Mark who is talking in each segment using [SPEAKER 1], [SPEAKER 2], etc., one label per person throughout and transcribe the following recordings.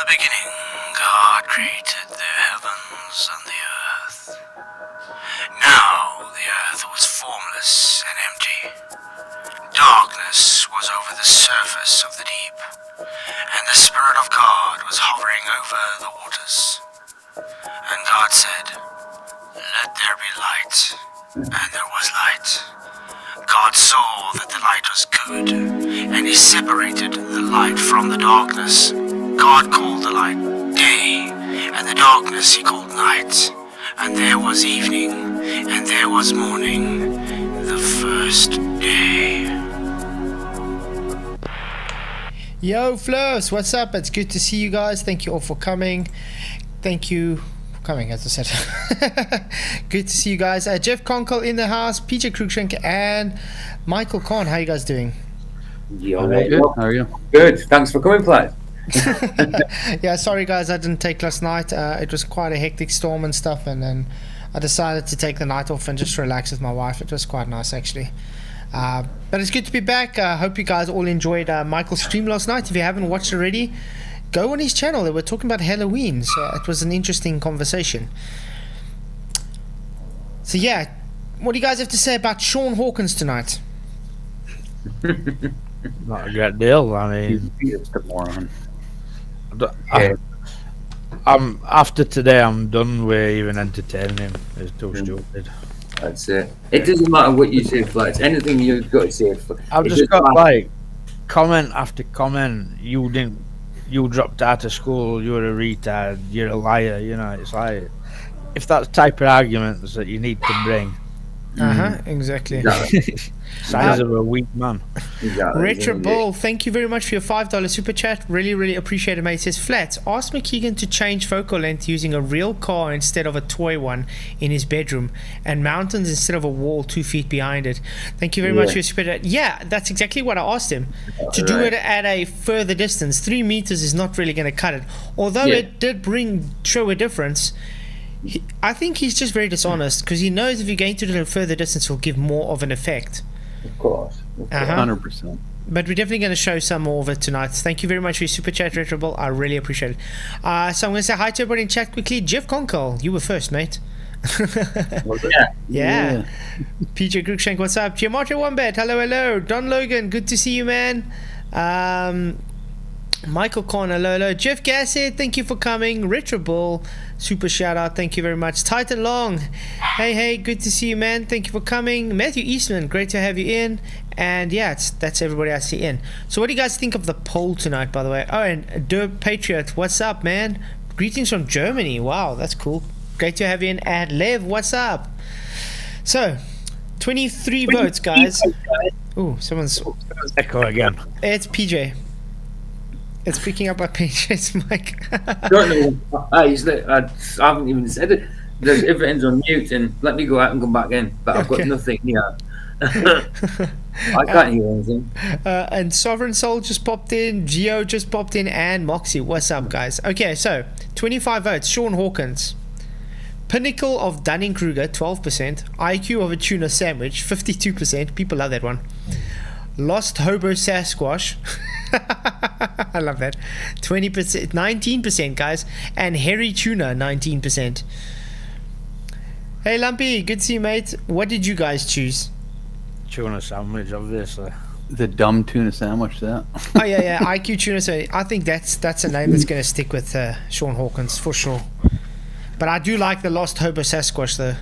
[SPEAKER 1] the beginning, God created the heavens and the earth. Now the earth was formless and empty. Darkness was over the surface of the deep, and the Spirit of God was hovering over the waters. And God said, "Let there be light," and there was light. God saw that the light was good, and he separated the light from the darkness. God called the light day, and the darkness he called night. And there was evening, and there was morning, the first day.
[SPEAKER 2] Yo, Flows, what's up? It's good to see you guys. Thank you all for coming. Thank you for coming, as I said. Good to see you guys. Jeff Conkle in the house, PJ Cruikshank, and Michael Kahn. How you guys doing?
[SPEAKER 3] Yeah,
[SPEAKER 4] good. How are you?
[SPEAKER 3] Good. Thanks for coming, Flat.
[SPEAKER 2] Yeah, sorry guys, I didn't take last night. It was quite a hectic storm and stuff, and then I decided to take the night off and just relax with my wife. It was quite nice, actually. But it's good to be back. I hope you guys all enjoyed Michael's stream last night. If you haven't watched already, go on his channel. They were talking about Halloween, so it was an interesting conversation. So yeah, what do you guys have to say about Shawn Hawkins tonight?
[SPEAKER 4] Not a great deal. I mean,
[SPEAKER 3] He's just a moron.
[SPEAKER 4] I'm after today. I'm done with even entertaining him. It's too stupid.
[SPEAKER 3] That's it. It doesn't matter what you say, Flat. Anything you've got to say.
[SPEAKER 4] I've just got like comment after comment. You dropped out of school. You're a retard. You're a liar. You know, it's like if that's the type of arguments that you need to bring.
[SPEAKER 2] Exactly.
[SPEAKER 3] Exactly.
[SPEAKER 4] Size of a weak man.
[SPEAKER 3] Exactly.
[SPEAKER 2] Retro Bull, thank you very much for your $5 super chat. Really appreciate it, mate. It says, Flats, ask McKeegan to change focal length using a real car instead of a toy one in his bedroom, and mountains instead of a wall 2 feet behind it. Thank you very much for your super chat. Yeah, that's exactly what I asked him. To do it at a further distance. 3 meters is not really going to cut it. Although it did show a difference. I think he's just very dishonest, because he knows if you're going to do it a further distance, it will give more of an effect.
[SPEAKER 3] Of course.
[SPEAKER 4] 100%.
[SPEAKER 2] But we're definitely going to show some more of it tonight. Thank you very much for your super chat, Retroball. I really appreciate it. So I'm going to say hi to everybody in chat quickly. Jeff Conkle, you were first, mate. Yeah. PJ Cruikshank, what's up? Giamatto Wombat, hello. Don Logan, good to see you, man. Michael Kahn, hello. Jeff Gassett, thank you for coming. Retroball, super shout out, thank you very much. Titan Long, hey, good to see you, man. Thank you for coming. Matthew Eastman, great to have you in. And yeah, that's everybody I see in. So what do you guys think of the poll tonight, by the way? Oh, and Derb Patriot, what's up, man? Greetings from Germany. Wow, that's cool. Great to have you in. And Lev, what's up? So 23 votes, guys. Ooh, someone's
[SPEAKER 4] Echo again.
[SPEAKER 2] It's PJ. It's picking up my PJ's mic.
[SPEAKER 3] Don't know. I haven't even said it. Everything's on mute, and let me go out and come back in. But I've got nothing here. I can't hear anything.
[SPEAKER 2] And Sovereign Soul just popped in. Geo just popped in. And Moxie. What's up, guys? Okay, so 25 votes. Shawn Hawkins. Pinnacle of Dunning-Kruger, 12%. IQ of a tuna sandwich, 52%. People love that one. Lost Hobo Sasquatch. I love that. 20%, 19%, guys. And Hairy Tuna, 19%. Hey, Lumpy, good to see you, mate. What did you guys choose?
[SPEAKER 4] Tuna sandwich, obviously.
[SPEAKER 5] The dumb tuna sandwich, that.
[SPEAKER 2] Oh, yeah. IQ Tuna. So I think that's a name that's going to stick with Shawn Hawkins, for sure. But I do like the Lost Hobo Sasquatch, though.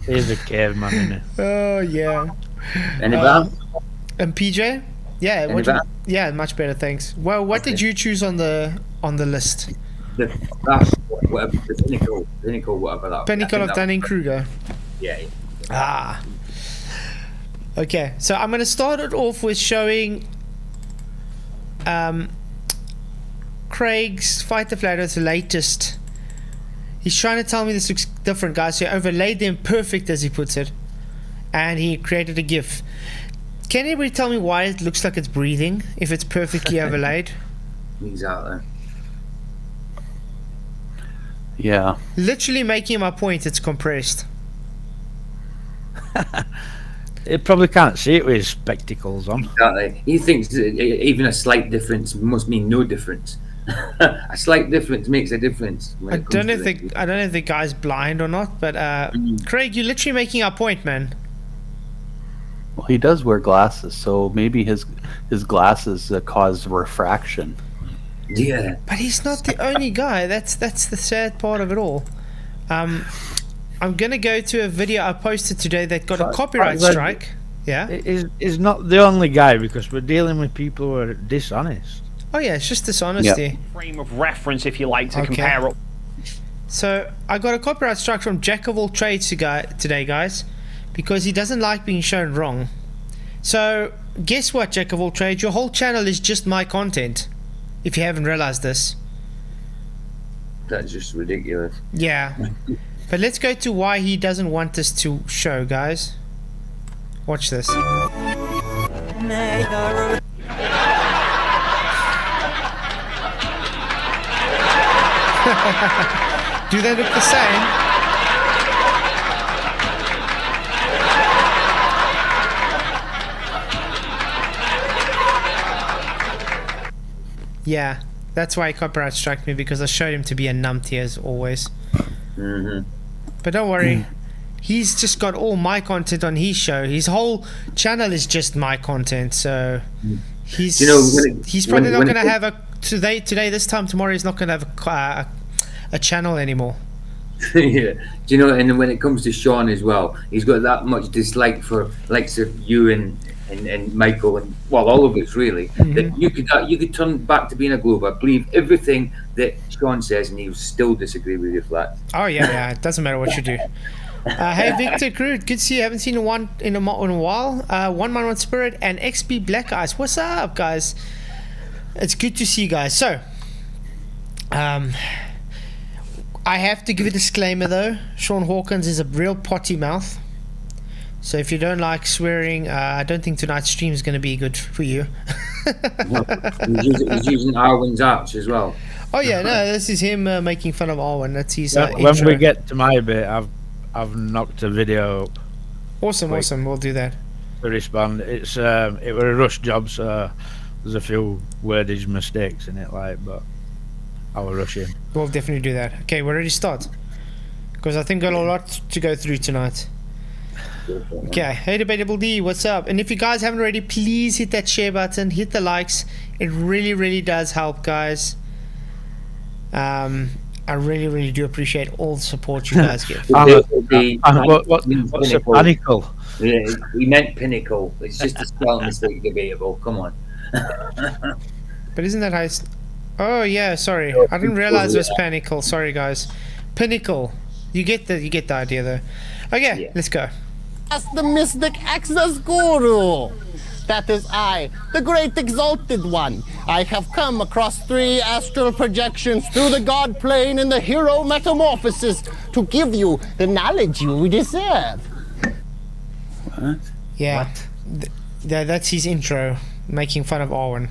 [SPEAKER 4] He's a caveman, isn't he?
[SPEAKER 2] Oh, yeah.
[SPEAKER 3] Any bad?
[SPEAKER 2] And PJ? Yeah, much better, thanks. Well, what did you choose on the list?
[SPEAKER 3] Whatever, the pinnacle, whatever that.
[SPEAKER 2] Pinnacle of Dunning-Kruger.
[SPEAKER 3] Yeah.
[SPEAKER 2] Okay, so I'm going to start it off with showing Craig's Fight the Flat Earth's latest. He's trying to tell me this looks different, guys. So he overlaid them perfect, as he puts it. And he created a GIF. Can anybody tell me why it looks like it's breathing if it's perfectly overlaid?
[SPEAKER 3] Exactly.
[SPEAKER 5] Yeah.
[SPEAKER 2] Literally making my point, it's compressed.
[SPEAKER 4] He probably can't see it with his spectacles on.
[SPEAKER 3] Exactly. He thinks that even a slight difference must mean no difference. A slight difference makes a difference.
[SPEAKER 2] I don't know if the guy's blind or not, but Craig, you're literally making our point, man.
[SPEAKER 5] Well, he does wear glasses, so maybe his glasses cause refraction.
[SPEAKER 3] Yeah.
[SPEAKER 2] But he's not the only guy. That's the sad part of it all. I'm gonna go to a video I posted today that got a copyright strike. Yeah.
[SPEAKER 4] Is not the only guy, because we're dealing with people who are dishonest.
[SPEAKER 2] Oh yeah, it's just dishonesty.
[SPEAKER 6] Frame of reference, if you like, to compare.
[SPEAKER 2] So I got a copyright strike from Jack of all trades today, guys, because he doesn't like being shown wrong. So guess what, Jack of all trades? Your whole channel is just my content. If you haven't realized this.
[SPEAKER 3] That's just ridiculous.
[SPEAKER 2] Yeah. But let's go to why he doesn't want us to show, guys. Watch this. Do they look the same? Yeah, that's why he copyright struck me, because I showed him to be a numpty as always. But don't worry, he's just got all my content on his show. His whole channel is just my content, so he's probably not going to have a today this time tomorrow. He's not going to have a channel anymore.
[SPEAKER 3] Yeah. Do you know? And when it comes to Shawn as well, he's got that much dislike for likes of you and Michael and all of us really, that you could turn back to being a Glober, believe everything that Shawn says, and he'll still disagree with you, Flat.
[SPEAKER 2] Oh yeah, it doesn't matter what you do. Hey Victor Groot, good to see you. Haven't seen one in a while. One Man One Spirit and XP Black Eyes. What's up, guys? It's good to see you guys. So, I have to give a disclaimer though. Shawn Hawkins is a real potty mouth. So if you don't like swearing, I don't think tonight's stream is going to be good for you.
[SPEAKER 3] He's using Arwen's arch as well.
[SPEAKER 2] Oh yeah, no, this is him making fun of Arwen. That's his
[SPEAKER 4] When
[SPEAKER 2] intro.
[SPEAKER 4] we get to my bit, I've knocked a video up
[SPEAKER 2] Awesome. We'll do that.
[SPEAKER 4] to respond. It was a rush job, so there's a few wordage mistakes in it, but I will rush in.
[SPEAKER 2] We'll definitely do that. Okay, we're ready to start, because I think we've got a lot to go through tonight. Okay, hey Debatable D, what's up? And if you guys haven't already, please hit that share button, hit the likes. It really does help, guys. I really do appreciate all the support you guys give.
[SPEAKER 4] What's a pinnacle?
[SPEAKER 3] Yeah, he meant pinnacle. It's just a spell mistake, Debatable. Come on.
[SPEAKER 2] But isn't that how oh yeah, sorry, I didn't realize it was pinnacle. Sorry guys, pinnacle. You get the idea though. Okay,
[SPEAKER 3] Yeah.
[SPEAKER 2] Let's go.
[SPEAKER 7] As the mystic access guru. That is I, the great exalted one. I have come across 3 astral projections through the god plane in the hero metamorphosis to give you the knowledge you deserve.
[SPEAKER 5] What?
[SPEAKER 2] Yeah, that's his intro, making fun of Arwen.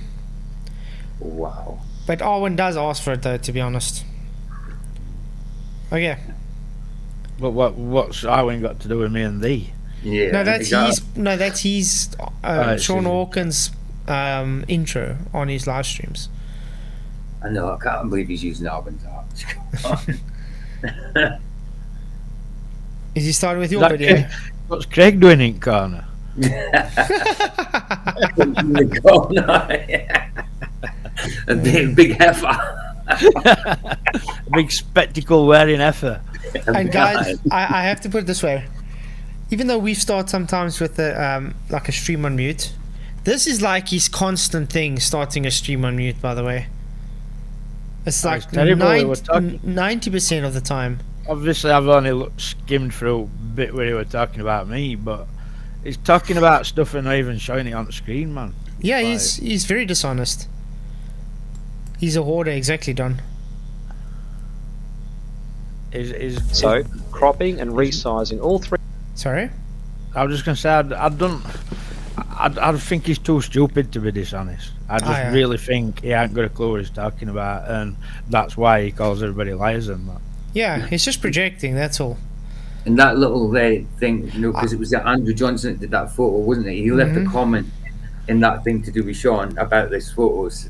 [SPEAKER 3] Wow.
[SPEAKER 2] But Arwen does ask for it though, to be honest. Okay.
[SPEAKER 4] But what's Arwen got to do with me and thee?
[SPEAKER 3] Yeah.
[SPEAKER 2] No, that's
[SPEAKER 3] exactly.
[SPEAKER 2] his
[SPEAKER 4] Right,
[SPEAKER 2] Shawn
[SPEAKER 4] so-
[SPEAKER 2] Hawkins intro on his live streams.
[SPEAKER 3] I know. I can't believe he's using Arwen's arch.
[SPEAKER 2] Is he starting with your
[SPEAKER 4] That
[SPEAKER 2] video?
[SPEAKER 4] What's Craig doing in corner?
[SPEAKER 3] A big heifer.
[SPEAKER 4] A big spectacle wearing effer.
[SPEAKER 2] And guys, I have to put it this way. Even though we start sometimes with like a stream on mute, this is like his constant thing, starting a stream on mute, by the way. It's like
[SPEAKER 4] It's terrible, we were talking-
[SPEAKER 2] 90% of the time.
[SPEAKER 4] Obviously, I've only skimmed through a bit where he was talking about me, but he's talking about stuff and not even showing it on the screen, man.
[SPEAKER 2] Yeah,
[SPEAKER 4] Right.
[SPEAKER 2] he's very dishonest. He's a hoarder, exactly, Don.
[SPEAKER 8] So, cropping and resizing, all 3.
[SPEAKER 2] Sorry?
[SPEAKER 4] I was just gonna say I think he's too stupid to be dishonest. I just
[SPEAKER 2] yeah.
[SPEAKER 4] really think he ain't got a clue what he's talking about, and that's why he calls everybody liars and that.
[SPEAKER 2] Yeah, he's just projecting, that's all.
[SPEAKER 3] And that little thing, you know, because it was that Andrew Johnson that did that photo, wasn't it? He left a comment in that thing to do with Shawn about this photos,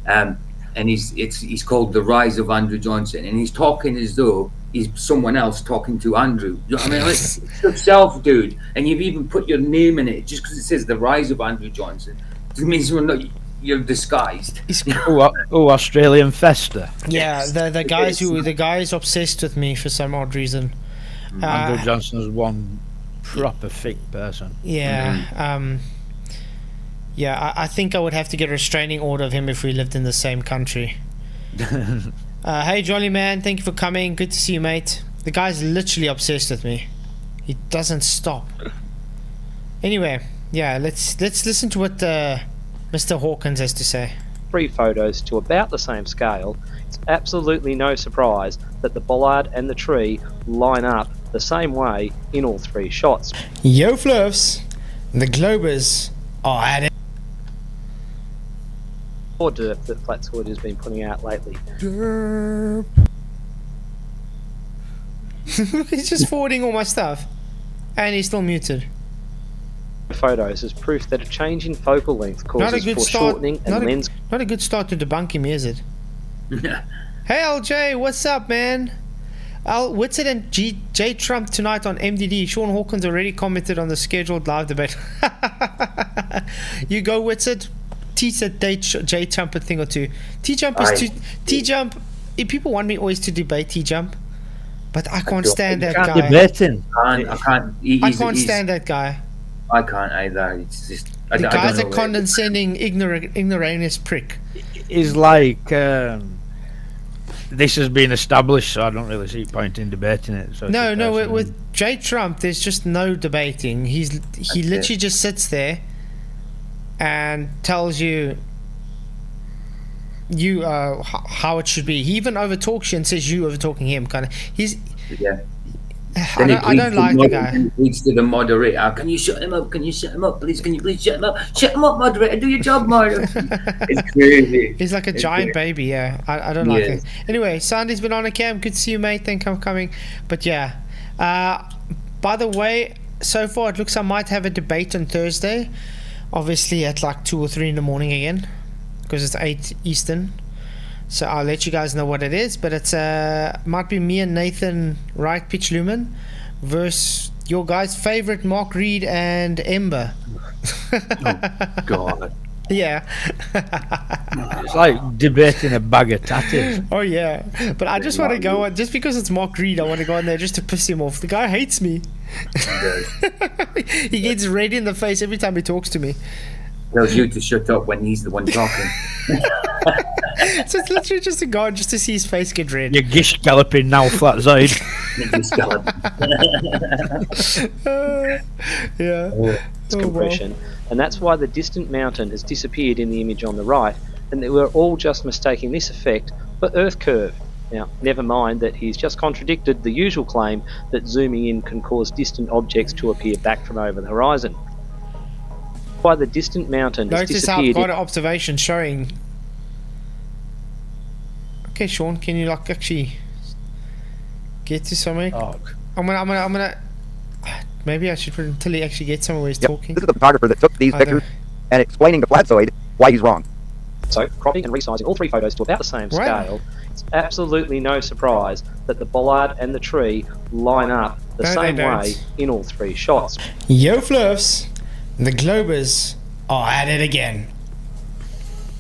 [SPEAKER 3] and he's called The Rise of Andrew Johnson, and he's talking as though he's someone else talking to Andrew. You know what I mean? It's yourself, dude, and you've even put your name in it just because it says The Rise of Andrew Johnson. It means you're disguised.
[SPEAKER 4] Oh, Australian Fester.
[SPEAKER 2] Yeah, the guy's obsessed with me for some odd reason.
[SPEAKER 4] Andrew Johnson's one proper fake person.
[SPEAKER 2] Yeah. Yeah, I think I would have to get a restraining order of him if we lived in the same country. Hey, Jolly Man, thank you for coming. Good to see you, mate. The guy's literally obsessed with me. He doesn't stop. Anyway, yeah, let's listen to what Mr. Hawkins has to say.
[SPEAKER 8] 3 photos to about the same scale, it's absolutely no surprise that the bollard and the tree line up the same way in all 3 shots.
[SPEAKER 2] Yo, Fluffs, the Globers are at it.
[SPEAKER 8] Or derp that Flatzoid has been putting out lately.
[SPEAKER 2] Derp. He's just forwarding all my stuff, and he's still muted.
[SPEAKER 8] Photos as proof that a change in focal length causes foreshortening and lens.
[SPEAKER 2] Not a good start to debunking me, is it? Hey LJ, what's up, man? Al Whitsett and J Trump tonight on MDD. Shawn Hawkins already commented on the scheduled live debate. You go, Whitsett. Teach that J Trump a thing or two. T-Jump is too. T-Jump. People want me always to debate T-Jump, but I can't stand that guy.
[SPEAKER 4] Debate him.
[SPEAKER 3] I can't.
[SPEAKER 2] I can't stand that guy.
[SPEAKER 3] I can't either. It's just
[SPEAKER 2] the guy's a condescending, ignoramus prick.
[SPEAKER 4] Is like this has been established, so I don't really see point in debating it. So
[SPEAKER 2] no. With J Trump, there's just no debating. He literally just sits there and tells you how it should be. He even overtalks you and says you overtalking him. Kind of. I don't like the guy.
[SPEAKER 3] He pleads to the moderator. Can you shut him up? Can you shut him up, please? Can you please shut him up? Shut him up, moderator. Do your job, moderator. It's crazy.
[SPEAKER 2] He's like a giant baby. Yeah, I don't like it. Anyway, Sandy's been on a cam. Good to see you, mate. Thank you for coming. But yeah, by the way, so far it looks I might have a debate on Thursday. Obviously at like 2 or 3 in the morning again, because it's 8 Eastern. So I'll let you guys know what it is, but it's might be me and Nathan Right Pitch Lumen versus your guys' favorite Mark Reed and Ember.
[SPEAKER 5] Oh God.
[SPEAKER 2] Yeah.
[SPEAKER 4] It's like debating a bag of tatties.
[SPEAKER 2] Oh yeah, but I just want to go on just because it's Mark Reed. I want to go on there just to piss him off. The guy hates me. He gets red in the face every time he talks to me.
[SPEAKER 3] Tells you to shut up when he's the one talking.
[SPEAKER 2] So it's literally just a guy just to see his face get red.
[SPEAKER 4] You're gish galloping now, Flatzoid.
[SPEAKER 2] Yeah.
[SPEAKER 8] Compression, and that's why the distant mountain has disappeared in the image on the right, and that we're all just mistaking this effect for Earth curve. Now, never mind that he's just contradicted the usual claim that zooming in can cause distant objects to appear back from over the horizon. Why the distant mountain has
[SPEAKER 2] Notice how I've
[SPEAKER 8] disappeared.
[SPEAKER 2] got an observation showing. Okay, Shawn, can you like actually get to somewhere?
[SPEAKER 4] Oh.
[SPEAKER 2] I'm gonna. Maybe I should put it until he actually gets somewhere where he's talking.
[SPEAKER 9] This is the photographer that took these pictures and explaining to Flatzoid why he's wrong.
[SPEAKER 8] So, cropping and resizing all 3 photos to about the same scale, it's absolutely no surprise that the bollard and the tree line up the same way in all 3 shots.
[SPEAKER 2] Yo, Fluffs, the Globers are at it again.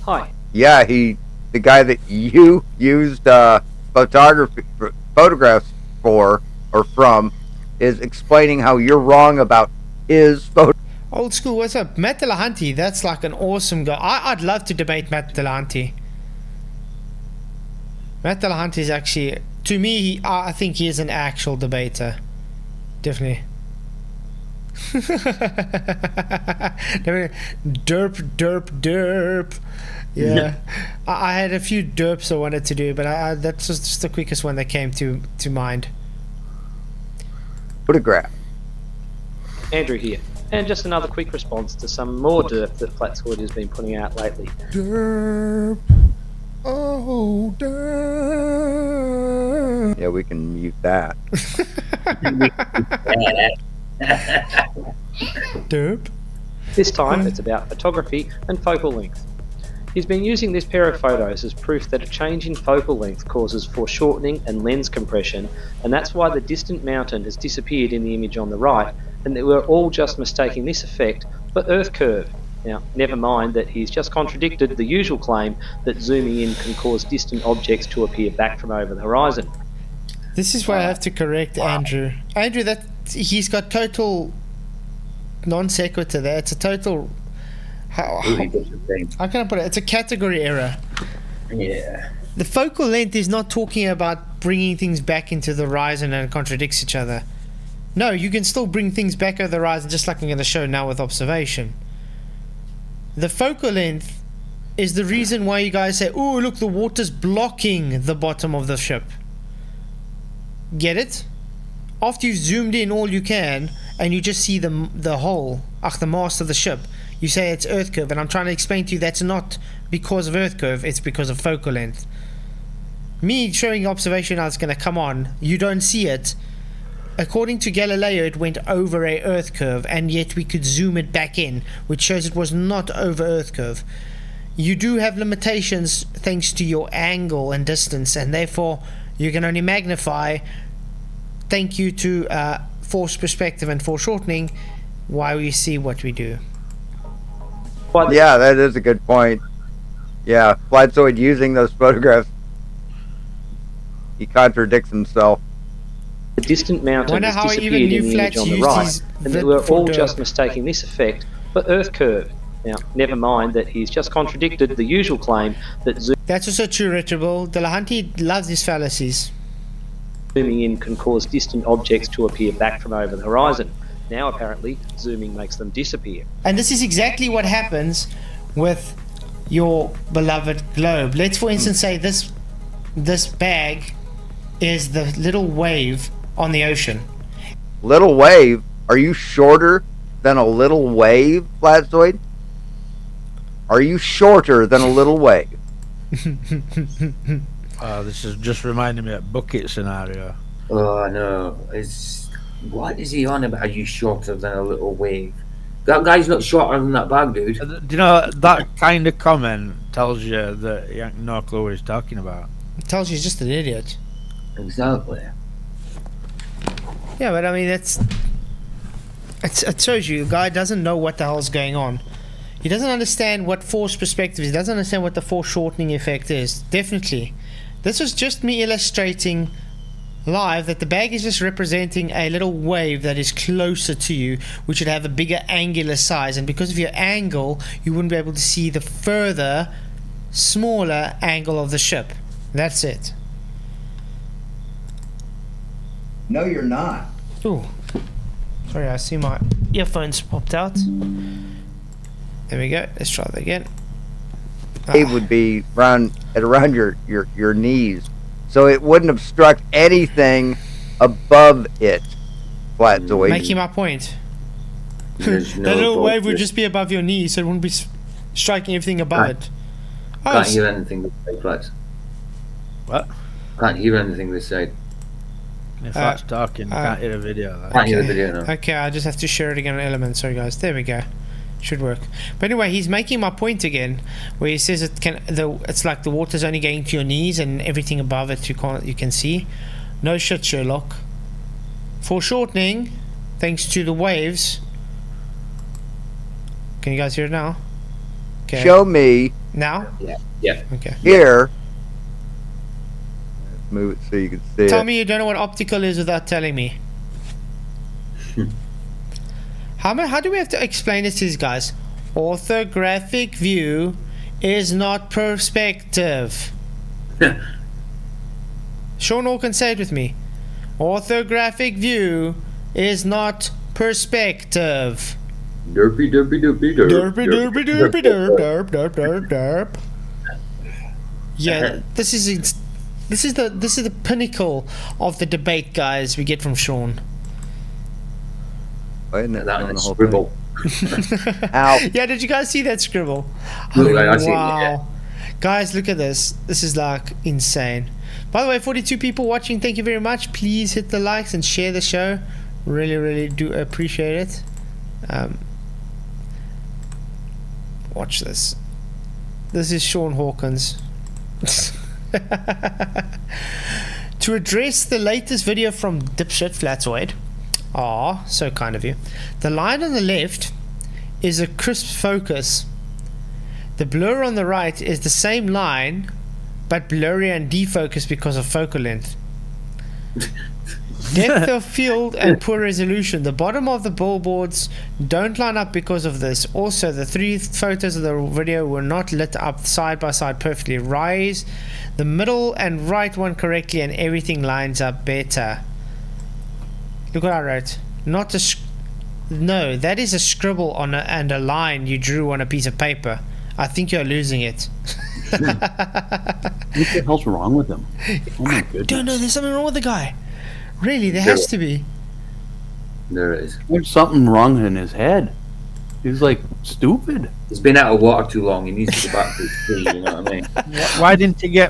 [SPEAKER 8] Hi.
[SPEAKER 9] Yeah, the guy that you used photographs for or from is explaining how you're wrong about his photo.
[SPEAKER 2] Old school, what's up? Matt Delahanty, that's like an awesome guy. I'd love to debate Matt Delahanty. Matt Delahanty is actually, to me, I think he is an actual debater. Definitely. Derp. Yeah. I had a few derps I wanted to do, but that's just the quickest one that came to mind.
[SPEAKER 9] Photograph.
[SPEAKER 8] Andrew here. And just another quick response to some more derp that Flatzoid has been putting out lately.
[SPEAKER 2] Derp. Oh, derp.
[SPEAKER 9] Yeah, we can mute that.
[SPEAKER 2] Derp.
[SPEAKER 8] This time it's about photography and focal length. He's been using this pair of photos as proof that a change in focal length causes foreshortening and lens compression, and that's why the distant mountain has disappeared in the image on the right, and that we're all just mistaking this effect for Earth curve. Now, never mind that he's just contradicted the usual claim that zooming in can cause distant objects to appear back from over the horizon.
[SPEAKER 2] This is where I have to correct Andrew. Andrew, that he's got total non sequitur there. It's a total. How can I put it? It's a category error.
[SPEAKER 3] Yeah.
[SPEAKER 2] The focal length is not talking about bringing things back into the horizon and it contradicts each other. No, you can still bring things back over the horizon, just like I'm going to show now with observation. The focal length is the reason why you guys say, oh, look, the water's blocking the bottom of the ship. Get it? After you've zoomed in all you can and you just see the hull, the mast of the ship, you say it's Earth curve, and I'm trying to explain to you that's not because of Earth curve, it's because of focal length. Me showing observation now is going to come on, you don't see it. According to Galileo, it went over a Earth curve, and yet we could zoom it back in, which shows it was not over Earth curve. You do have limitations thanks to your angle and distance, and therefore you can only magnify. Thank you to forced perspective and foreshortening, why we see what we do.
[SPEAKER 9] Yeah, that is a good point. Yeah, Flatzoid using those photographs, he contradicts himself.
[SPEAKER 8] The distant mountain
[SPEAKER 2] Wonder
[SPEAKER 8] has
[SPEAKER 2] how
[SPEAKER 8] disappeared
[SPEAKER 2] even
[SPEAKER 8] in the image on the right, and that we're all just mistaking this effect for Earth curve. Now, never mind that he's just contradicted the usual claim that
[SPEAKER 2] That's also true, Retrable. Delahanty loves his fallacies.
[SPEAKER 8] zooming in can cause distant objects to appear back from over the horizon. Now, apparently, zooming makes them disappear.
[SPEAKER 2] And this is exactly what happens with your beloved globe. Let's, for instance, say this bag is the little wave on the ocean.
[SPEAKER 9] Little wave? Are you shorter than a little wave, Flatzoid? Are you shorter than a little wave?
[SPEAKER 4] This is just reminding me of bucket scenario.
[SPEAKER 3] Oh no! What is he on about? Are you shorter than a little wave? That guy's not shorter than that bag, dude.
[SPEAKER 4] Do you know that kind of comment tells you that he ain't no clue what he's talking about?
[SPEAKER 2] It tells you he's just an idiot.
[SPEAKER 3] Exactly.
[SPEAKER 2] Yeah, but I mean, it shows you the guy doesn't know what the hell's going on. He doesn't understand what forced perspective is. He doesn't understand what the foreshortening effect is. Definitely. This was just me illustrating live that the bag is just representing a little wave that is closer to you, which would have a bigger angular size, and because of your angle you wouldn't be able to see the further smaller angle of the ship. That's it.
[SPEAKER 10] No, you're not.
[SPEAKER 2] Ooh, sorry, I see my earphones popped out. There we go. Let's try that again.
[SPEAKER 9] Wave would be around your knees, so it wouldn't have struck anything above it. Flatzoid.
[SPEAKER 2] Making my point.
[SPEAKER 3] There's
[SPEAKER 2] The
[SPEAKER 3] no
[SPEAKER 2] little wave would
[SPEAKER 3] voltage.
[SPEAKER 2] just be above your knees, so it wouldn't be striking everything above it. Oh,
[SPEAKER 3] Can't hear anything this side, Flats.
[SPEAKER 4] What?
[SPEAKER 3] Can't hear anything this side.
[SPEAKER 4] If that's talking, you can't hear a video. Like.
[SPEAKER 3] Can't hear the video now.
[SPEAKER 2] okay, I just have to share it again on Element. Sorry, guys. There we go. Should work. But anyway, he's making my point again, where he says it's like the water's only going to your knees and everything above it you can see. No shit, Sherlock. Foreshortening, thanks to the waves. Can you guys hear it now? Okay.
[SPEAKER 9] Show me
[SPEAKER 2] Now?
[SPEAKER 3] Yeah.
[SPEAKER 2] Okay.
[SPEAKER 9] here. Move it so you can see
[SPEAKER 2] Tell
[SPEAKER 9] it.
[SPEAKER 2] me you don't know what optical is without telling me. How do we have to explain this to these guys? Orthographic view is not perspective. Shawn Hawkins, say it with me. Orthographic view is not perspective.
[SPEAKER 3] Derpy, derpy, derpy, derp.
[SPEAKER 2] Derpy, derpy, derpy, derp, derp, derp, derp, derp. Yeah, this is the pinnacle of the debate, guys. We get from Shawn.
[SPEAKER 9] Isn't it?
[SPEAKER 3] That
[SPEAKER 9] On
[SPEAKER 3] and
[SPEAKER 9] the whole
[SPEAKER 3] scribble.
[SPEAKER 9] thing. Ow.
[SPEAKER 2] Yeah, did you guys see that scribble?
[SPEAKER 3] Look, I see it,
[SPEAKER 2] Wow.
[SPEAKER 3] yeah.
[SPEAKER 2] Guys, look at this. This is like insane. By the way, 42 people watching, thank you very much. Please hit the likes and share the show. Really, really do appreciate it. Watch this. This is Shawn Hawkins. To address the latest video from dipshit Flatzoid. Aw, so kind of you. The line on the left is a crisp focus. The blur on the right is the same line, but blurry and defocused because of focal length. Depth of field and poor resolution. The bottom of the billboards don't line up because of this. Also, the 3 photos of the video were not lit up side by side perfectly. Rise the middle and right one correctly and everything lines up better. Look what I wrote. Not a no, that is a scribble on and a line you drew on a piece of paper. I think you're losing it.
[SPEAKER 5] What the hell's wrong with him? Oh my goodness.
[SPEAKER 2] Don't know, there's something wrong with the guy. Really, there has to be.
[SPEAKER 3] There is.
[SPEAKER 5] There's something wrong in his head. He's like stupid.
[SPEAKER 3] He's been out of water too long. He needs to go back to his sea. You know what I mean?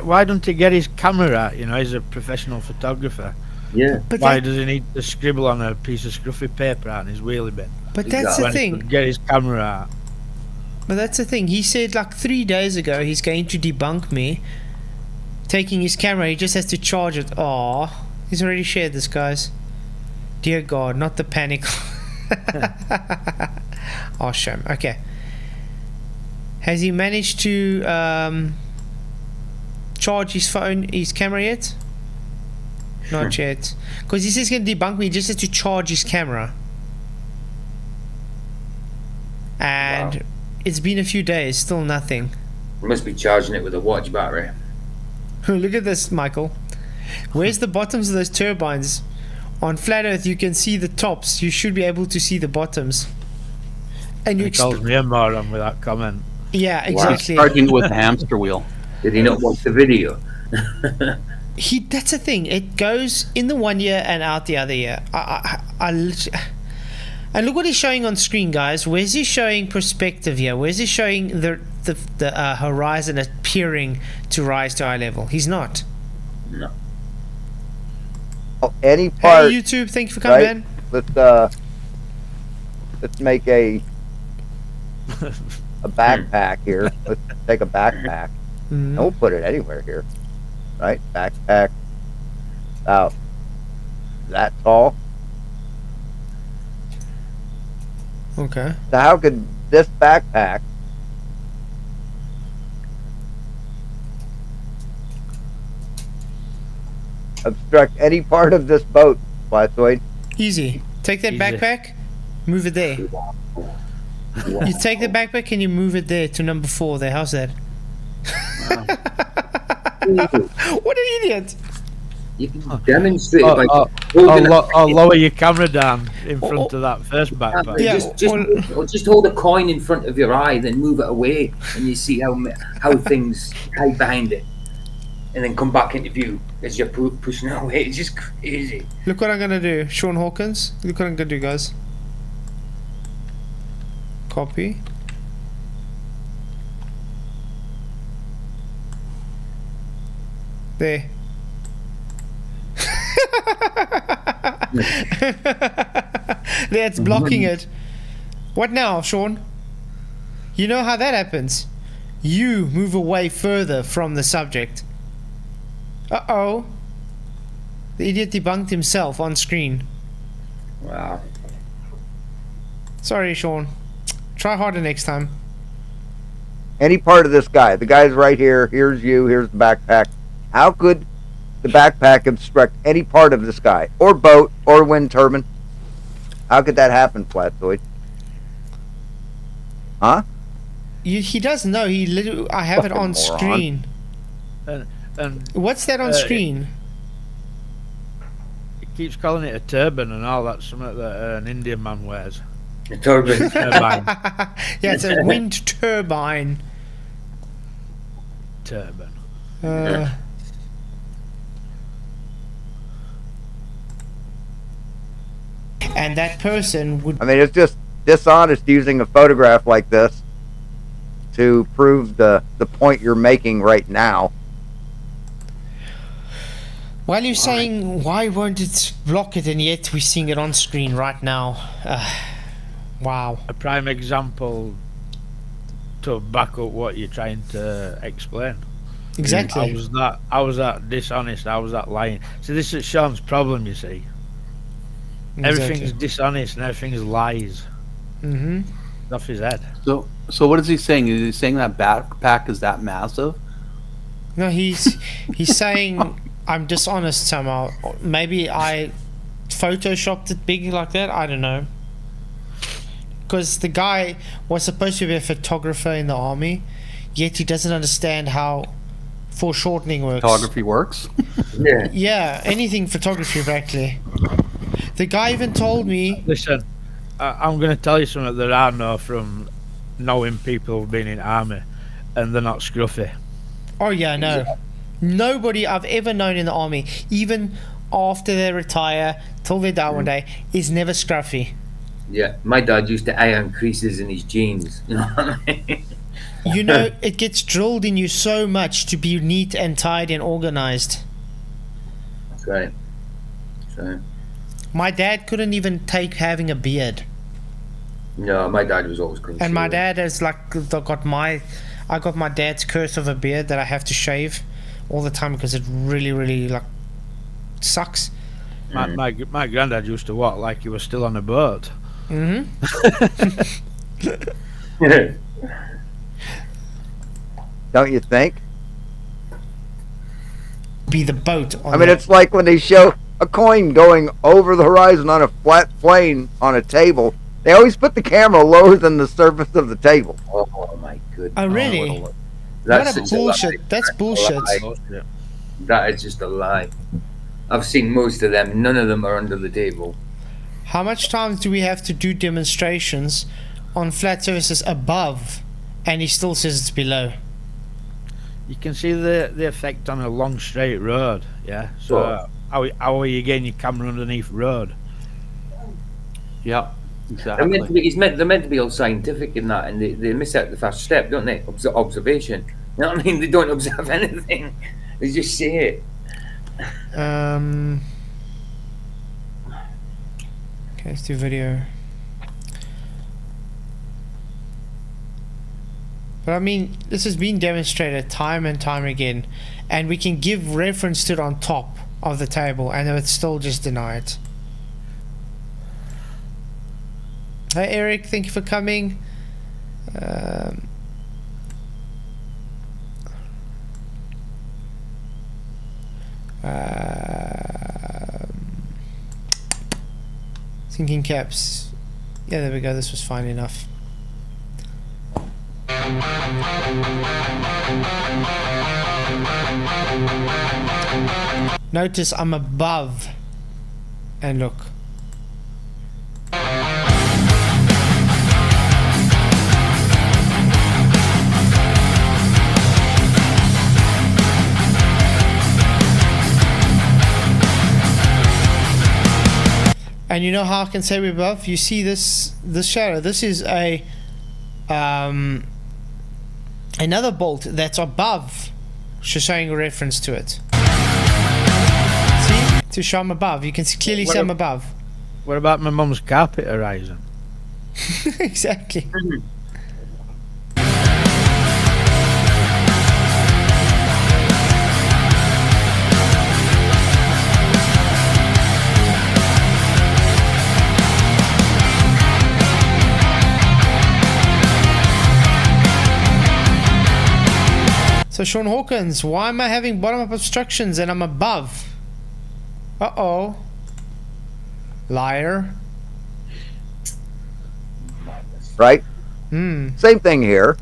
[SPEAKER 4] Why don't he get his camera? You know, he's a professional photographer.
[SPEAKER 3] Yeah.
[SPEAKER 2] But
[SPEAKER 4] Why does he need to scribble on a piece of scruffy paper out in his wheelie bin?
[SPEAKER 2] But that's the
[SPEAKER 4] When he
[SPEAKER 2] thing.
[SPEAKER 4] could get his camera out.
[SPEAKER 2] But that's the thing. He said like 3 days ago he's going to debunk me. Taking his camera, he just has to charge it. Aw, he's already shared this, guys. Dear God, not the panic. Oh, shame. Okay. Has he managed to charge his phone, his camera yet? Not yet. Because he says he's going to debunk me, he just has to charge his camera. And it's been a few days, still nothing.
[SPEAKER 3] He must be charging it with a watch battery.
[SPEAKER 2] Look at this, Michael. Where's the bottoms of those turbines? On flat Earth, you can see the tops. You should be able to see the bottoms. And you
[SPEAKER 4] He calls me a moron with that comment.
[SPEAKER 2] yeah, exactly.
[SPEAKER 5] Starting with the hamster wheel.
[SPEAKER 3] Did he not watch the video?
[SPEAKER 2] That's the thing. It goes in the one year and out the other year. And look what he's showing on screen, guys. Where's he showing perspective here? Where's he showing the horizon appearing to rise to eye level? He's not.
[SPEAKER 3] No.
[SPEAKER 9] Oh, any part.
[SPEAKER 2] Hey, YouTube, thank you for coming,
[SPEAKER 9] right?
[SPEAKER 2] man.
[SPEAKER 9] Let's make a backpack here. Let's take a backpack. And we'll put it anywhere here. Right? Backpack about that tall.
[SPEAKER 2] Okay.
[SPEAKER 9] So how could this backpack obstruct any part of this boat, Flatzoid?
[SPEAKER 2] Easy. Take that backpack, move it there. You take the backpack and you move it there to number 4 there. How's that? What an idiot!
[SPEAKER 3] You can demonstrate by
[SPEAKER 4] I'll lower your camera down in front of that first backpack.
[SPEAKER 2] Yeah.
[SPEAKER 3] just hold a coin in front of your eye, then move it away, and you see how things hide behind it, and then come back into view as you're pushing it away. It's just crazy.
[SPEAKER 2] Look what I'm gonna do, Shawn Hawkins. Look what I'm gonna do, guys. Copy. There. That's blocking it. What now, Shawn? You know how that happens. You move away further from the subject. Uh-oh. The idiot debunked himself on screen.
[SPEAKER 3] Wow.
[SPEAKER 2] Sorry, Shawn. Try harder next time.
[SPEAKER 9] Any part of this guy. The guy's right here. Here's you. Here's the backpack. How could the backpack obstruct any part of this guy? Or boat, or wind turbine? How could that happen, Flatzoid? Huh?
[SPEAKER 2] He does know. He literally. I have it on
[SPEAKER 9] Moron.
[SPEAKER 2] screen.
[SPEAKER 4] And
[SPEAKER 2] What's that on screen?
[SPEAKER 4] he keeps calling it a turban and all that, something that an Indian man wears.
[SPEAKER 3] The turbine.
[SPEAKER 4] Turbine.
[SPEAKER 2] Yeah, it's a wind turbine.
[SPEAKER 4] Turban.
[SPEAKER 2] And that person would.
[SPEAKER 9] I mean, it's just dishonest using a photograph like this to prove the point you're making right now.
[SPEAKER 2] While you're saying why won't it block it, and yet we're seeing it on screen right now. Wow.
[SPEAKER 4] A prime example to back up what you're trying to explain.
[SPEAKER 2] Exactly.
[SPEAKER 4] I was that dishonest. I was that lying. See, this is Sean's problem. You see, everything's dishonest and everything's lies. Off his head.
[SPEAKER 5] So what is he saying? Is he saying that backpack is that massive?
[SPEAKER 2] No, he's saying I'm dishonest somehow. Maybe I photoshopped it big like that. I don't know. Because the guy was supposed to be a photographer in the army, yet he doesn't understand how foreshortening works.
[SPEAKER 5] Photography works?
[SPEAKER 2] Yeah, anything photography practically. The guy even told me.
[SPEAKER 4] Listen, I'm going to tell you something that I know from knowing people who've been in army, and they're not scruffy.
[SPEAKER 2] Oh yeah, no. Nobody I've ever known in the army, even after they retire till they die one day, is never scruffy.
[SPEAKER 3] Yeah, my dad used to iron creases in his jeans. You know what I mean?
[SPEAKER 2] You know, it gets drilled in you so much to be neat and tidy and organized.
[SPEAKER 3] That's right.
[SPEAKER 2] My dad couldn't even take having a beard.
[SPEAKER 3] No, my dad was always clean.
[SPEAKER 2] And my dad has I got my dad's curse of a beard that I have to shave all the time because it really like sucks.
[SPEAKER 4] My granddad used to walk like he was still on a boat.
[SPEAKER 9] Don't you think?
[SPEAKER 2] Be the boat.
[SPEAKER 9] I mean, it's like when they show a coin going over the horizon on a flat plane on a table. They always put the camera lower than the surface of the table.
[SPEAKER 3] Oh my goodness!
[SPEAKER 2] Oh really?
[SPEAKER 3] What
[SPEAKER 2] a bullshit! That's bullshit.
[SPEAKER 3] That is just a lie. I've seen most of them. None of them are under the table.
[SPEAKER 2] How much time do we have to do demonstrations on flat surfaces above, and he still says it's below?
[SPEAKER 4] You can see the effect on a long straight road. Yeah. So how are you getting your camera underneath road?
[SPEAKER 5] Yeah. Exactly.
[SPEAKER 3] They're meant to be all scientific in that, and they miss out the first step, don't they? Observation. You know what I mean? They don't observe anything. They just see it.
[SPEAKER 2] Okay, let's do video. But I mean, this has been demonstrated time and time again, and we can give reference to it on top of the table, and they would still just deny it. Hi Eric, thank you for coming. Thinking caps. Yeah, there we go. This was fine enough. Notice I'm above. And look. And you know how I can say we're above? You see this shadow? This is a another bolt that's above, showing a reference to it. See? To show I'm above. You can clearly see I'm above.
[SPEAKER 4] What about my mum's carpet horizon?
[SPEAKER 2] Exactly. So Shawn Hawkins, why am I having bottom-up obstructions and I'm above? Uh-oh. Liar.
[SPEAKER 9] Right? Same thing here.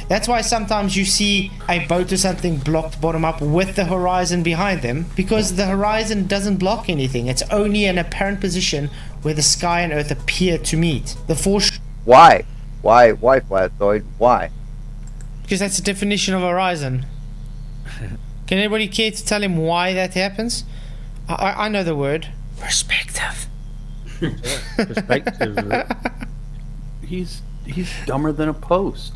[SPEAKER 2] That's why sometimes you see a boat or something blocked bottom up with the horizon behind them, because the horizon doesn't block anything. It's only an apparent position where the sky and earth appear to meet.
[SPEAKER 9] Why? Why, Flatzoid? Why?
[SPEAKER 2] Because that's the definition of horizon. Can anybody care to tell him why that happens? I know the word. Perspective.
[SPEAKER 4] Perspective.
[SPEAKER 5] He's dumber than a post.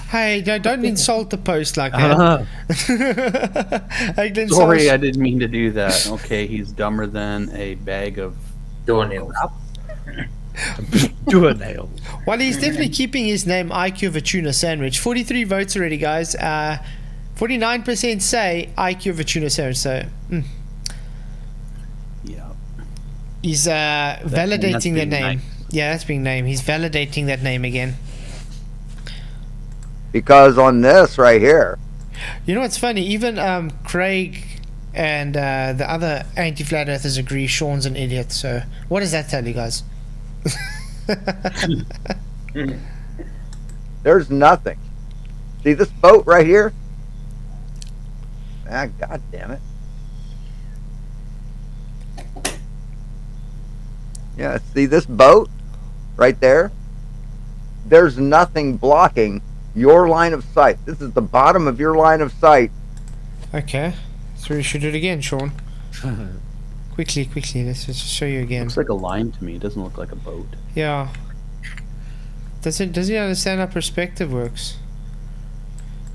[SPEAKER 2] Hey, don't insult the post like that. Hey, Glenn
[SPEAKER 5] Sorry,
[SPEAKER 2] Sauce.
[SPEAKER 5] I didn't mean to do that. Okay, he's dumber than a bag of
[SPEAKER 3] Doornails.
[SPEAKER 4] Do a nail.
[SPEAKER 2] Well, he's definitely keeping his name IQ of a tuna sandwich. 43 votes already, guys. 49% say IQ of a tuna sandwich. So,
[SPEAKER 5] yeah.
[SPEAKER 2] he's validating the
[SPEAKER 5] being
[SPEAKER 2] name.
[SPEAKER 5] nice.
[SPEAKER 2] Yeah, that's being named. He's validating that name again.
[SPEAKER 9] Because on this right here,
[SPEAKER 2] You know what's funny? Even Craig and the other anti-flat earthers agree Sean's an idiot. So, what does that tell you guys?
[SPEAKER 9] there's nothing. See this boat right here? Ah, god damn it. Yeah, see this boat right there? There's nothing blocking your line of sight. This is the bottom of your line of sight.
[SPEAKER 2] Okay, so we should do it again, Sean. Quickly, let's just show you again.
[SPEAKER 5] Looks like a line to me. It doesn't look like a boat.
[SPEAKER 2] Yeah. Does he understand how perspective works?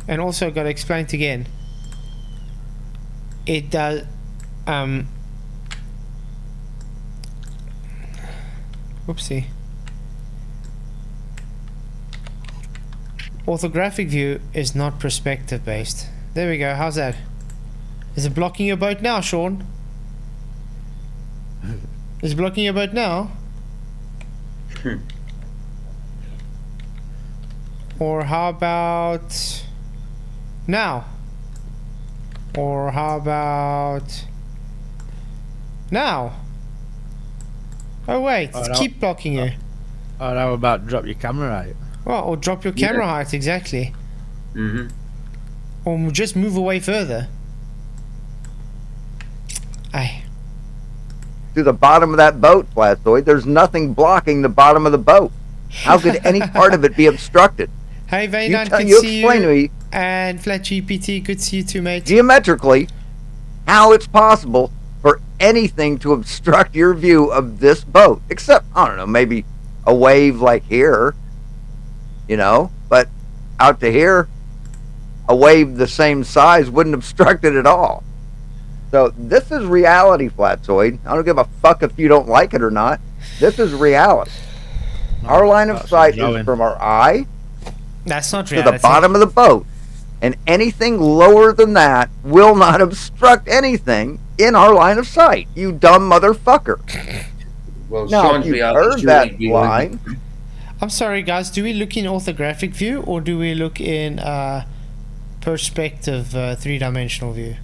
[SPEAKER 2] And also, got to explain it again. It does. Whoopsie. Orthographic view is not perspective based. There we go. How's that? Is it blocking your boat now, Sean? Is it blocking your boat now? Or how about now? Or how about now? Oh wait,
[SPEAKER 4] Oh,
[SPEAKER 2] it's
[SPEAKER 4] no.
[SPEAKER 2] keep blocking you.
[SPEAKER 4] Or how about drop your camera right?
[SPEAKER 2] Well, or drop your camera height, exactly.
[SPEAKER 3] Mm-hmm.
[SPEAKER 2] Or just move away further. Aye.
[SPEAKER 9] To the bottom of that boat, Flatzoid. There's nothing blocking the bottom of the boat. How could any part of it be obstructed?
[SPEAKER 2] Hey, Vaynon, good
[SPEAKER 9] You
[SPEAKER 2] to see
[SPEAKER 9] explain
[SPEAKER 2] you.
[SPEAKER 9] to me
[SPEAKER 2] And Flat GPT, good to see you too, mate.
[SPEAKER 9] geometrically how it's possible for anything to obstruct your view of this boat, except, I don't know, maybe a wave like here, you know, but out to here, a wave the same size wouldn't obstruct it at all. So this is reality, Flatzoid. I don't give a fuck if you don't like it or not. This is reality. Our line of sight is from our eye
[SPEAKER 2] That's not
[SPEAKER 9] to
[SPEAKER 2] reality.
[SPEAKER 9] the bottom of the boat, and anything lower than that will not obstruct anything in our line of sight. You dumb motherfucker.
[SPEAKER 3] Well,
[SPEAKER 9] Now,
[SPEAKER 3] Sean's
[SPEAKER 9] if you
[SPEAKER 3] reality
[SPEAKER 9] heard
[SPEAKER 3] should
[SPEAKER 9] that
[SPEAKER 3] be
[SPEAKER 9] line,
[SPEAKER 2] I'm sorry, guys. Do we look in orthographic view or do we look in perspective, three-dimensional view?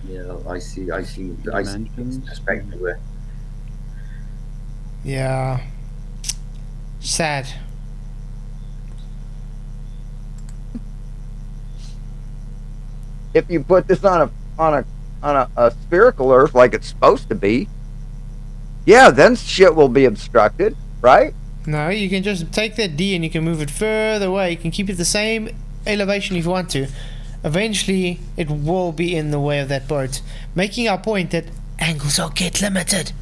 [SPEAKER 3] Yeah, I see
[SPEAKER 5] Dimensions.
[SPEAKER 3] perspective there.
[SPEAKER 2] Yeah. Sad.
[SPEAKER 9] if you put this on a spherical Earth like it's supposed to be, yeah, then shit will be obstructed, right?
[SPEAKER 2] No, you can just take that D and you can move it further away. You can keep it the same elevation if you want to. Eventually, it will be in the way of that boat. Making our point that angles are get limited.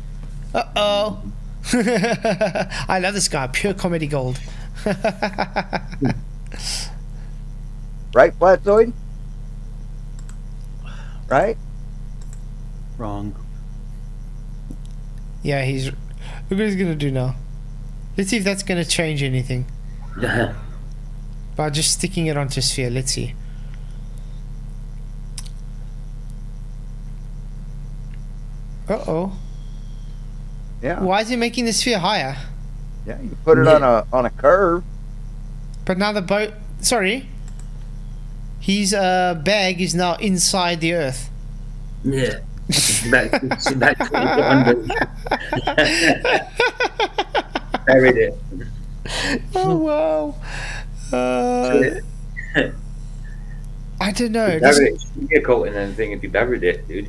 [SPEAKER 2] Uh-oh. I love this guy. Pure comedy gold.
[SPEAKER 9] Right, Flatzoid? Right?
[SPEAKER 5] Wrong.
[SPEAKER 2] Yeah, he's... Look what he's going to do now. Let's see if that's going to change anything. By just sticking it onto sphere. Let's see. Uh-oh.
[SPEAKER 9] Yeah.
[SPEAKER 2] Why is he making the sphere higher?
[SPEAKER 9] Yeah, you put it on a curve.
[SPEAKER 2] But now the boat... Sorry. His bag is now inside the Earth.
[SPEAKER 3] Yeah. Back under. Buried it.
[SPEAKER 2] Oh, wow. I don't know.
[SPEAKER 3] Buried it. You get caught in anything if you buried it, dude.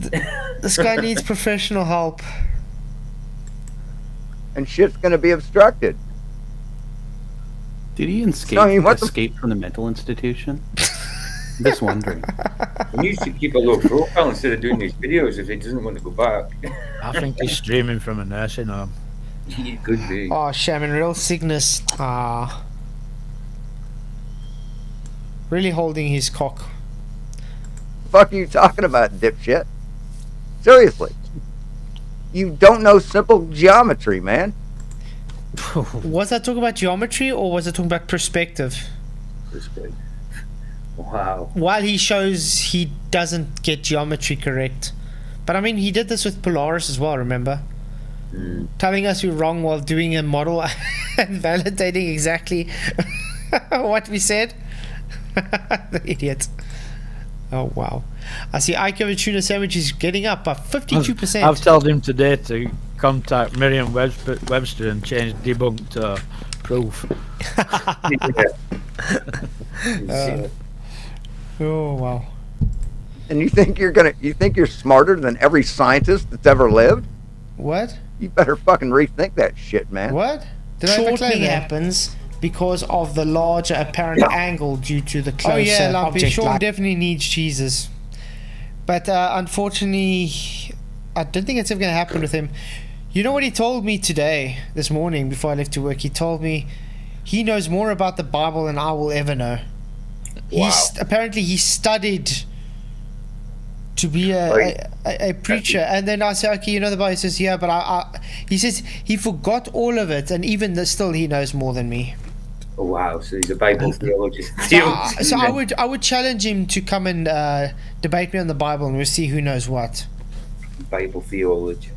[SPEAKER 2] This guy needs professional help.
[SPEAKER 9] And shit's gonna be obstructed.
[SPEAKER 5] Did he escape,
[SPEAKER 9] I mean, what the-
[SPEAKER 5] escape from the mental institution? I'm just wondering.
[SPEAKER 3] He needs to keep a low profile instead of doing these videos if he doesn't want to go back.
[SPEAKER 4] I think he's streaming from a nursing home.
[SPEAKER 3] He could be.
[SPEAKER 2] Oh, Shaman, real Cygnus. Ah. Really holding his cock.
[SPEAKER 9] Fuck are you talking about, dipshit? Seriously. You don't know simple geometry, man.
[SPEAKER 2] Was I talking about geometry or was I talking about perspective?
[SPEAKER 3] Perspective. Wow.
[SPEAKER 2] While he shows he doesn't get geometry correct. But I mean, he did this with Polaris as well, remember? Telling us we're wrong while doing a model and validating exactly what we said. The idiot. Oh, wow. I see Ike of a tuna sandwich is getting up by 52%.
[SPEAKER 4] I've told him today to contact Merriam-Webster and change debunk to proof.
[SPEAKER 2] Oh, wow.
[SPEAKER 9] And you think you're smarter than every scientist that's ever lived?
[SPEAKER 2] What?
[SPEAKER 9] You better fucking rethink that shit, man.
[SPEAKER 2] What? Shortening happens because of the larger apparent angle due to the closer object. Sean definitely needs Jesus. But unfortunately, I don't think it's ever going to happen with him. You know what he told me today, this morning, before I left to work? He told me he knows more about the Bible than I will ever know.
[SPEAKER 3] Wow.
[SPEAKER 2] Apparently he studied to be a preacher, and then I say, okay, you know the Bible. He says, yeah, but he says he forgot all of it, and even still he knows more than me.
[SPEAKER 3] Oh wow! So he's a Bible theologist.
[SPEAKER 2] So I would challenge him to come and debate me on the Bible, and we'll see who knows what.
[SPEAKER 3] Bible theologian.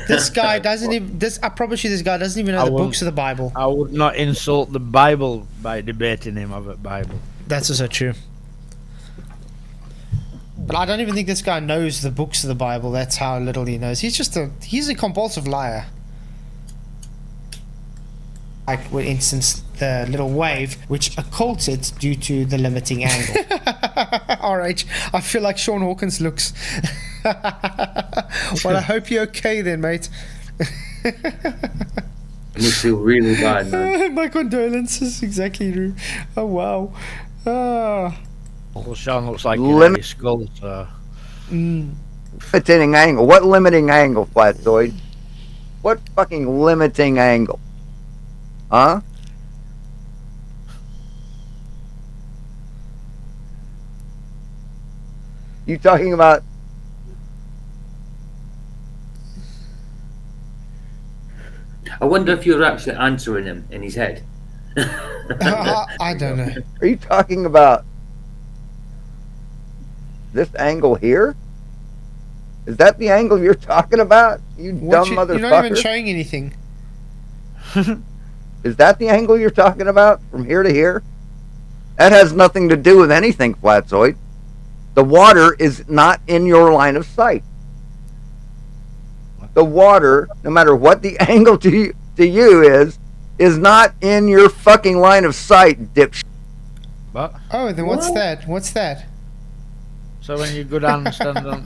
[SPEAKER 2] This guy doesn't even. I promise you, this guy doesn't even know the books of the Bible.
[SPEAKER 4] I would not insult the Bible by debating him of the Bible.
[SPEAKER 2] That's also true. But I don't even think this guy knows the books of the Bible. That's how little he knows. He's a compulsive liar. Like, for instance, the little wave, which occults it due to the limiting angle. RH, I feel like Shawn Hawkins looks. Well, I hope you're okay then, mate.
[SPEAKER 3] You feel really bad, man.
[SPEAKER 2] My condolences, exactly, Roo. Oh, wow.
[SPEAKER 4] Well, Sean looks like a skull, so...
[SPEAKER 9] Limiting angle. What limiting angle, Flatzoid? What fucking limiting angle? Huh? You talking about...
[SPEAKER 3] I wonder if you're actually answering him in his head.
[SPEAKER 2] I don't know.
[SPEAKER 9] Are you talking about this angle here? Is that the angle you're talking about? You dumb motherfucker.
[SPEAKER 2] You're not even showing anything.
[SPEAKER 9] Is that the angle you're talking about? From here to here? That has nothing to do with anything, Flatzoid. The water is not in your line of sight. The water, no matter what the angle to you is not in your fucking line of sight, dipshit.
[SPEAKER 4] What?
[SPEAKER 2] Oh, then what's that? What's that?
[SPEAKER 4] So when you go down and stand on,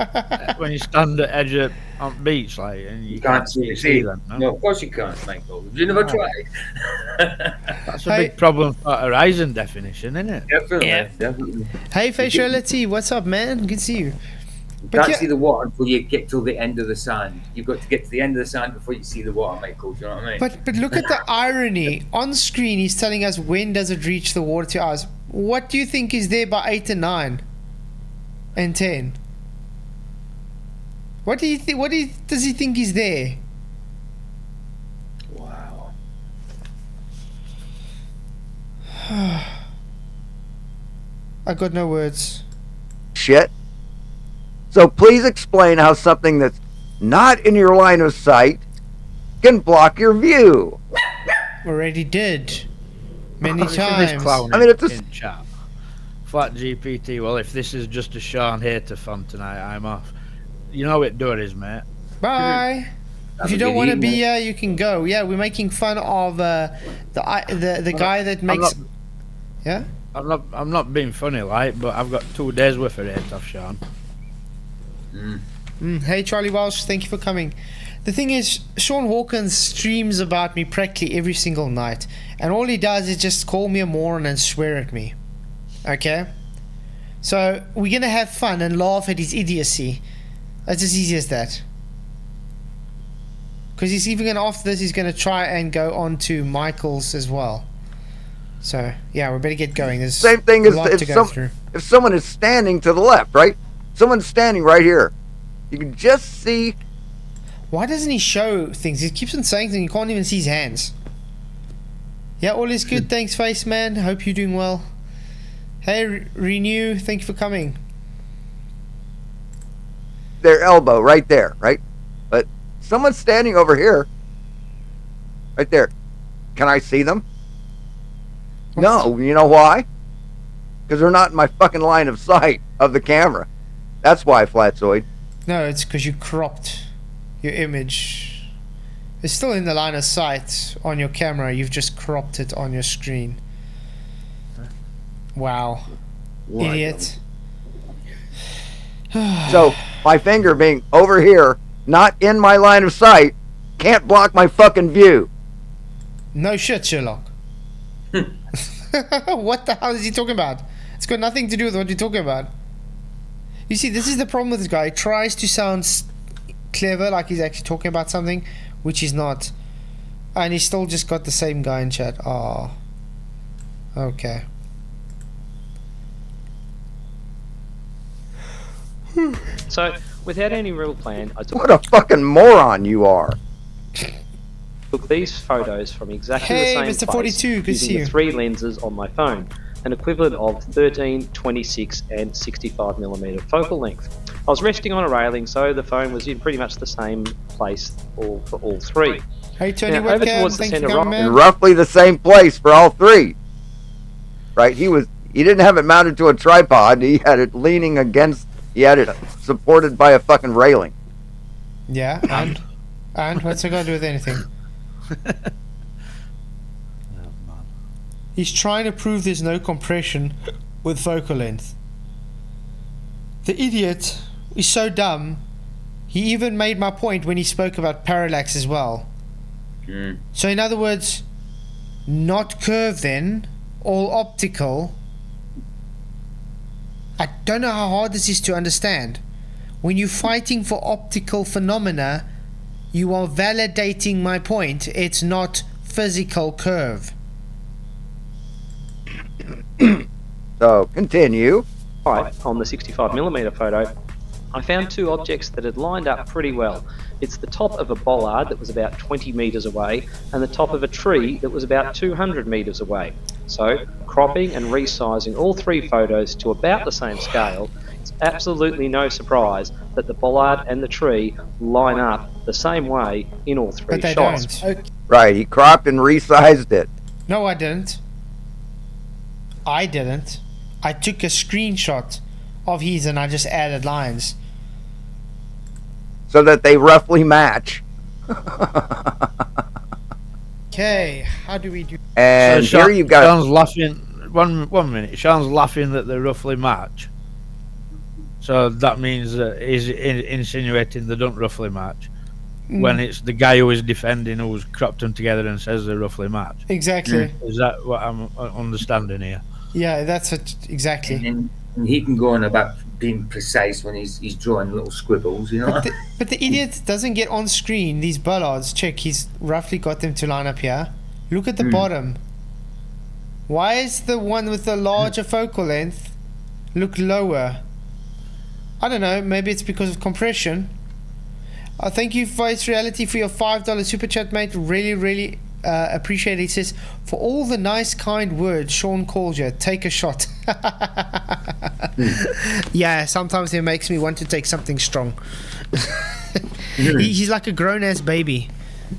[SPEAKER 4] when you stand at edge of on beach, like, and you can't see them.
[SPEAKER 3] No, of course you can't, Michael. You never tried.
[SPEAKER 4] That's a big problem for horizon definition, isn't it?
[SPEAKER 3] Definitely,
[SPEAKER 2] Yeah.
[SPEAKER 3] definitely.
[SPEAKER 2] Hey, Faciality, what's up, man? Good to see you.
[SPEAKER 3] You can't see the water until you get to the end of the sand. You've got to get to the end of the sand before you see the water, Michael. Do you know what I mean?
[SPEAKER 2] But look at the irony. On screen, he's telling us when does it reach the water to us. What do you think is there by 8 and 9 and 10? What do you think? Does he think is there?
[SPEAKER 3] Wow.
[SPEAKER 2] I got no words.
[SPEAKER 9] Shit. So please explain how something that's not in your line of sight can block your view.
[SPEAKER 2] Already did. Many times.
[SPEAKER 9] I mean, it's a...
[SPEAKER 4] in chat. Flat GPT, well, if this is just a Shawn hater fun tonight, I'm off. You know what it is, mate.
[SPEAKER 2] Bye. If you don't want to be here, you can go. Yeah, we're making fun of the guy that makes... Yeah?
[SPEAKER 4] I'm not being funny, like, but I've got 2 days worth of hate off Shawn.
[SPEAKER 2] Hey, Charlie Walsh, thank you for coming. The thing is, Shawn Hawkins streams about me practically every single night, and all he does is just call me a moron and swear at me. Okay? So, we're gonna have fun and laugh at his idiocy. That's as easy as that. Because he's even gonna, after this, he's gonna try and go on to Michael's as well. So yeah, we better get going. There's
[SPEAKER 9] Same thing
[SPEAKER 2] a
[SPEAKER 9] as
[SPEAKER 2] lot to go through.
[SPEAKER 9] if someone is standing to the left, right? Someone's standing right here. You can just see.
[SPEAKER 2] Why doesn't he show things? He keeps on saying things. You can't even see his hands. Yeah, all is good. Thanks, Face Man. Hope you're doing well. Hey, Renew. Thank you for coming.
[SPEAKER 9] Their elbow right there, right? But someone's standing over here. Right there. Can I see them? No. You know why? Because they're not in my fucking line of sight of the camera. That's why, Flatzoid.
[SPEAKER 2] No, it's because you cropped your image. It's still in the line of sight on your camera. You've just cropped it on your screen. Wow.
[SPEAKER 3] What?
[SPEAKER 2] Idiot.
[SPEAKER 9] So, my finger being over here, not in my line of sight, can't block my fucking view.
[SPEAKER 2] No shit, Sherlock. What the hell is he talking about? It's got nothing to do with what you're talking about. You see, this is the problem with this guy. He tries to sound clever, like he's actually talking about something, which he's not. And he's still just got the same guy in chat. Oh. Okay.
[SPEAKER 8] So, without any real plan, I
[SPEAKER 9] What a fucking moron you are.
[SPEAKER 8] took these photos from exactly
[SPEAKER 2] Hey,
[SPEAKER 8] the
[SPEAKER 2] Mr.
[SPEAKER 8] same
[SPEAKER 2] 42,
[SPEAKER 8] place
[SPEAKER 2] good to see
[SPEAKER 8] using
[SPEAKER 2] you.
[SPEAKER 8] the 3 lenses on my phone, an equivalent of 13, 26 and 65mm focal length. I was resting on a railing, so the phone was in pretty much the same place for all 3.
[SPEAKER 2] Hey, Tony
[SPEAKER 8] Now, over
[SPEAKER 2] Webcam,
[SPEAKER 8] towards the
[SPEAKER 2] thank you
[SPEAKER 8] centre
[SPEAKER 2] for coming,
[SPEAKER 8] right,
[SPEAKER 9] In
[SPEAKER 2] man.
[SPEAKER 9] roughly the same place for all 3. Right? He didn't have it mounted to a tripod. He had it leaning against. He had it supported by a fucking railing.
[SPEAKER 2] Yeah, and what's it got to do with anything? He's trying to prove there's no compression with focal length. The idiot is so dumb, he even made my point when he spoke about parallax as well. So in other words, not curve then, all optical. I don't know how hard this is to understand. When you're fighting for optical phenomena, you are validating my point. It's not physical curve.
[SPEAKER 9] So, continue.
[SPEAKER 8] on the 65mm photo, I found 2 objects that had lined up pretty well. It's the top of a bollard that was about 20 metres away and the top of a tree that was about 200 metres away. So, cropping and resizing all 3 photos to about the same scale, it's absolutely no surprise that the bollard and the tree line up the same way in all 3
[SPEAKER 2] But they
[SPEAKER 8] shots.
[SPEAKER 2] don't.
[SPEAKER 9] Right, he cropped and resized it.
[SPEAKER 2] No, I didn't. I didn't. I took a screenshot of his and I just added lines.
[SPEAKER 9] So that they roughly match.
[SPEAKER 2] Okay, how do we do?
[SPEAKER 9] And
[SPEAKER 4] So
[SPEAKER 9] here you've got.
[SPEAKER 4] Sean's laughing. One minute. Sean's laughing that they roughly match. So that means that he's insinuating they don't roughly match. When it's the guy who is defending who's cropped them together and says they roughly match.
[SPEAKER 2] Exactly.
[SPEAKER 4] Is that what I'm understanding here?
[SPEAKER 2] Yeah, that's it. Exactly.
[SPEAKER 3] And he can go on about being precise when he's drawing little scribbles, you know.
[SPEAKER 2] But the idiot doesn't get on screen these bollards. Check, he's roughly got them to line up here. Look at the bottom. Why is the one with the larger focal length look lower? I don't know, maybe it's because of compression. Thank you, Vice Reality, for your $5 super chat, mate. Really appreciate it. He says, for all the nice, kind words Shawn calls you, take a shot. Yeah, sometimes it makes me want to take something strong. He's like a grown-ass baby.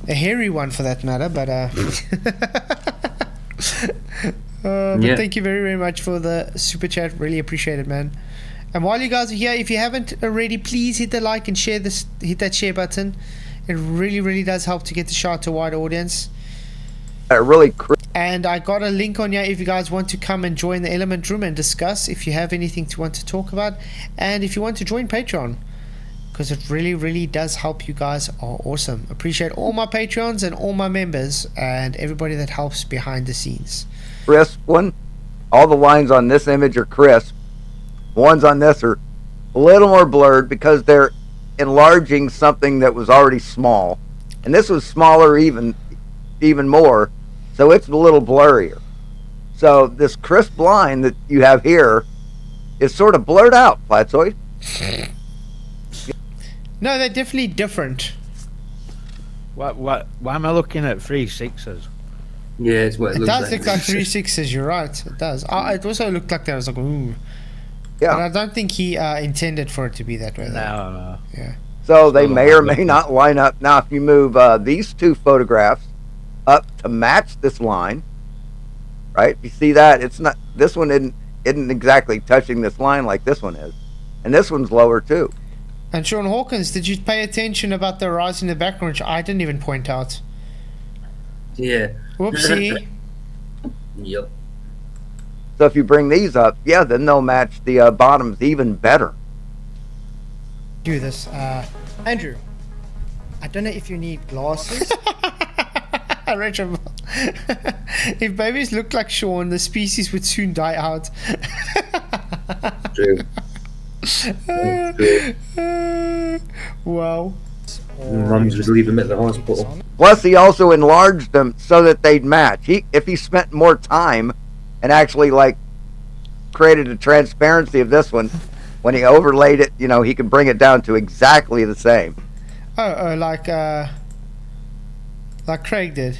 [SPEAKER 2] A hairy one, for that matter, but... but thank you very much for the super chat. Really appreciate it, man. And while you guys are here, if you haven't already, please hit the like and share this. Hit that share button. It really does help to get the show to a wider audience. And I got a link on here if you guys want to come and join the Element room and discuss if you have anything to want to talk about, and if you want to join Patreon, because it really does help. You guys are awesome. Appreciate all my Patreons and all my members and everybody that helps behind the scenes.
[SPEAKER 9] Crisp one. All the lines on this image are crisp. The ones on this are a little more blurred because they're enlarging something that was already small, and this was smaller even more, so it's a little blurrier. So this crisp line that you have here is sort of blurred out, Flatzoid.
[SPEAKER 2] No, they're definitely different.
[SPEAKER 4] Why am I looking at 3/6s?
[SPEAKER 3] Yeah, it's what it,
[SPEAKER 2] It
[SPEAKER 3] looks
[SPEAKER 2] does look like 3/6s, you're right. It does. It also looked like that. I was like, ooh.
[SPEAKER 9] Yeah.
[SPEAKER 2] But I don't think he intended for it to be that way. Though.
[SPEAKER 4] No.
[SPEAKER 2] Yeah.
[SPEAKER 9] So they may or may not line up. Now, if you move these two photographs up to match this line, right? You see that it's not. This one isn't exactly touching this line like this one is, and this one's lower too.
[SPEAKER 2] And Shawn Hawkins, did you pay attention about the rise in the background, which I didn't even point out?
[SPEAKER 3] Yeah.
[SPEAKER 2] Whoopsie.
[SPEAKER 3] Yep.
[SPEAKER 9] So if you bring these up, yeah, then they'll match the bottoms even better.
[SPEAKER 11] Do this, Andrew. I don't know if you need glasses.
[SPEAKER 2] Rachel, if babies looked like Shawn, the species would soon die out.
[SPEAKER 3] True.
[SPEAKER 2] Wow.
[SPEAKER 3] Mums just leave them at the hospital.
[SPEAKER 9] Plus, he also enlarged them so that they'd match. If he spent more time and actually created a transparency of this one, when he overlaid it, he could bring it down to exactly the same.
[SPEAKER 2] Oh, like Craig did.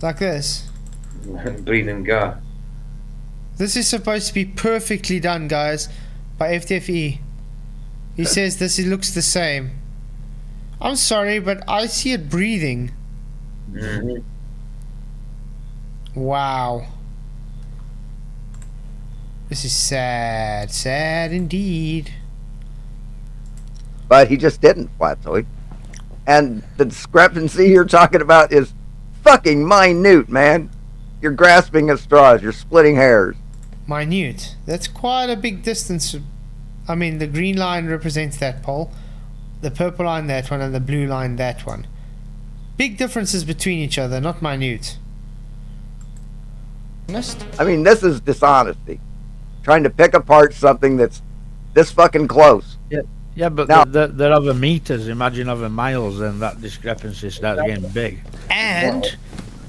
[SPEAKER 2] Like this.
[SPEAKER 3] Breathing guy.
[SPEAKER 2] This is supposed to be perfectly done, guys, by FTFE. He says it looks the same. I'm sorry, but I see it breathing.
[SPEAKER 3] Mm-hmm.
[SPEAKER 2] Wow. This is sad. Sad indeed.
[SPEAKER 9] But he just didn't, Flatzoid. And the discrepancy you're talking about is fucking minute, man. You're grasping at straws. You're splitting hairs.
[SPEAKER 2] Minute. That's quite a big distance. I mean, the green line represents that pole, the purple line that one, and the blue line that one. Big differences between each other, not minute.
[SPEAKER 9] I mean, this is dishonesty. Trying to pick apart something that's this fucking close.
[SPEAKER 4] Yeah, but
[SPEAKER 9] Now-
[SPEAKER 4] they're over meters. Imagine over miles, and that discrepancy starts getting big.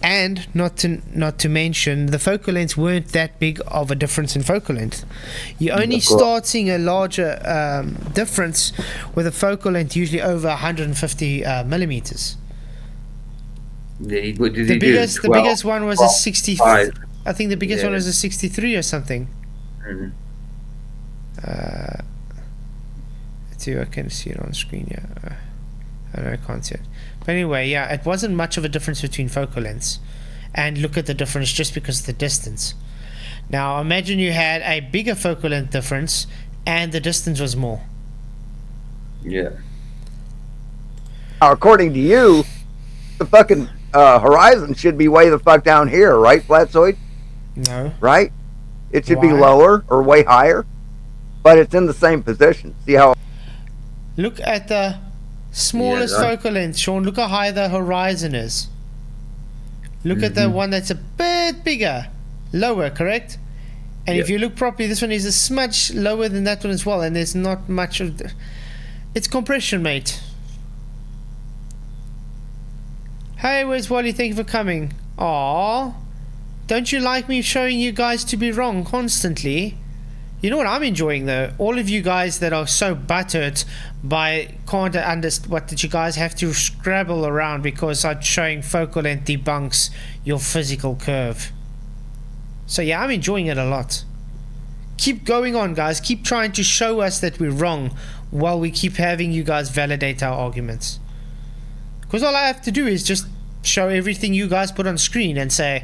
[SPEAKER 2] And not to mention, the focal lengths weren't that big of a difference in focal length. You only start seeing a larger difference with a focal length usually over 150 millimeters.
[SPEAKER 3] Yeah, what did
[SPEAKER 2] The
[SPEAKER 3] he
[SPEAKER 2] biggest
[SPEAKER 3] do?
[SPEAKER 2] the biggest one was a 60.
[SPEAKER 3] 5.
[SPEAKER 2] I think the biggest one
[SPEAKER 3] Yeah.
[SPEAKER 2] was a 63 or something.
[SPEAKER 3] Mhm.
[SPEAKER 2] Let's see if I can see it on screen. Yeah, I know I can't see it. But anyway, yeah, it wasn't much of a difference between focal lengths. And look at the difference just because of the distance. Now imagine you had a bigger focal length difference and the distance was more.
[SPEAKER 3] Yeah.
[SPEAKER 9] Now, according to you, the fucking horizon should be way the fuck down here, right, Flatzoid?
[SPEAKER 2] No.
[SPEAKER 9] Right? It should be
[SPEAKER 2] Why?
[SPEAKER 9] lower or way higher, but it's in the same position. See how?
[SPEAKER 2] Look at the smallest
[SPEAKER 3] Yeah, right.
[SPEAKER 2] focal length, Shawn. Look how high the horizon is. Look at the one that's a bit bigger. Lower, correct? And if
[SPEAKER 3] Yeah.
[SPEAKER 2] you look properly, this one is a smudge lower than that one as well. And there's not much of the... It's compression, mate. Hey, where's Wally? Thank you for coming. Aww. Don't you like me showing you guys to be wrong constantly? You know what I'm enjoying though? All of you guys that are so buttered by can't understand what did you guys have to scrabble around because I'm showing focal length debunks your physical curve. So yeah, I'm enjoying it a lot. Keep going on, guys. Keep trying to show us that we're wrong while we keep having you guys validate our arguments. Because all I have to do is just show everything you guys put on screen and say,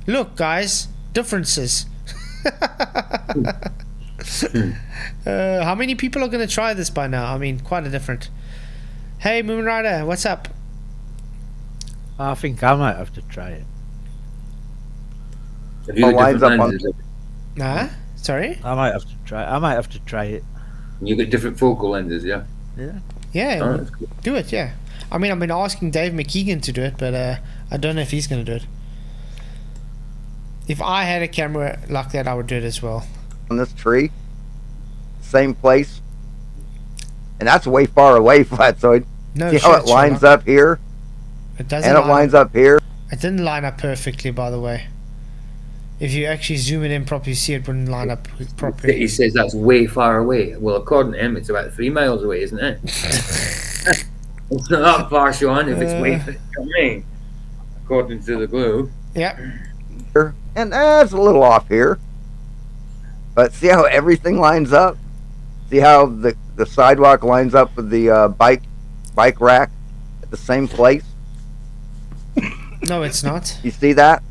[SPEAKER 2] look guys, differences. How many people are going to try this by now? I mean, quite a different. Hey, Moon Rider, what's up?
[SPEAKER 4] I think I might have to try it.
[SPEAKER 3] Have you got
[SPEAKER 9] lines
[SPEAKER 3] different
[SPEAKER 9] up on-
[SPEAKER 3] lenses?
[SPEAKER 2] Nah, sorry?
[SPEAKER 4] I might have to try. I might have to try it.
[SPEAKER 3] You got different focal lenses, yeah?
[SPEAKER 2] Yeah,
[SPEAKER 3] Oh, that's cool.
[SPEAKER 2] do it, yeah. I mean, I've been asking Dave McKeegan to do it, but I don't know if he's going to do it. If I had a camera like that, I would do it as well.
[SPEAKER 9] On this tree, same place, and that's way far away, Flatzoid.
[SPEAKER 2] No
[SPEAKER 9] See how
[SPEAKER 2] shit,
[SPEAKER 9] it lines
[SPEAKER 2] Sherlock.
[SPEAKER 9] up here,
[SPEAKER 2] It doesn't
[SPEAKER 9] and it
[SPEAKER 2] line
[SPEAKER 9] lines
[SPEAKER 2] up.
[SPEAKER 9] up here.
[SPEAKER 2] It didn't line up perfectly, by the way. If you actually zoom it in properly, you see it wouldn't line up properly.
[SPEAKER 3] He says that's way far away. Well, according to him, it's about 3 miles away, isn't it? It's not that far, Sean, if it's way away, according to the globe.
[SPEAKER 2] Yep.
[SPEAKER 9] And it's a little off here. But see how everything lines up? See how the sidewalk lines up with the bike rack at the same place?
[SPEAKER 2] No, it's not.
[SPEAKER 9] You see that?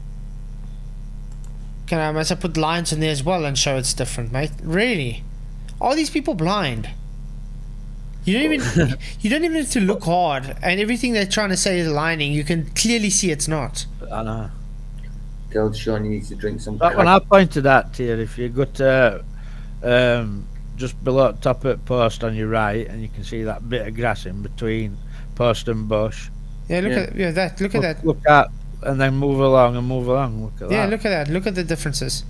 [SPEAKER 2] Must I put lines in there as well and show it's different, mate? Really? Are these people blind? You don't even have to look hard, and everything they're trying to say is aligning. You can clearly see it's not.
[SPEAKER 4] I know.
[SPEAKER 3] Tell Sean he needs to drink some.
[SPEAKER 4] That one I pointed at here. If you go to just below the top of the post on your right, and you can see that bit of grass in between post and bush.
[SPEAKER 2] Yeah, look at that. Look at that.
[SPEAKER 4] Look at, and then move along and move along. Look at that.
[SPEAKER 2] Yeah, look at that. Look at the differences.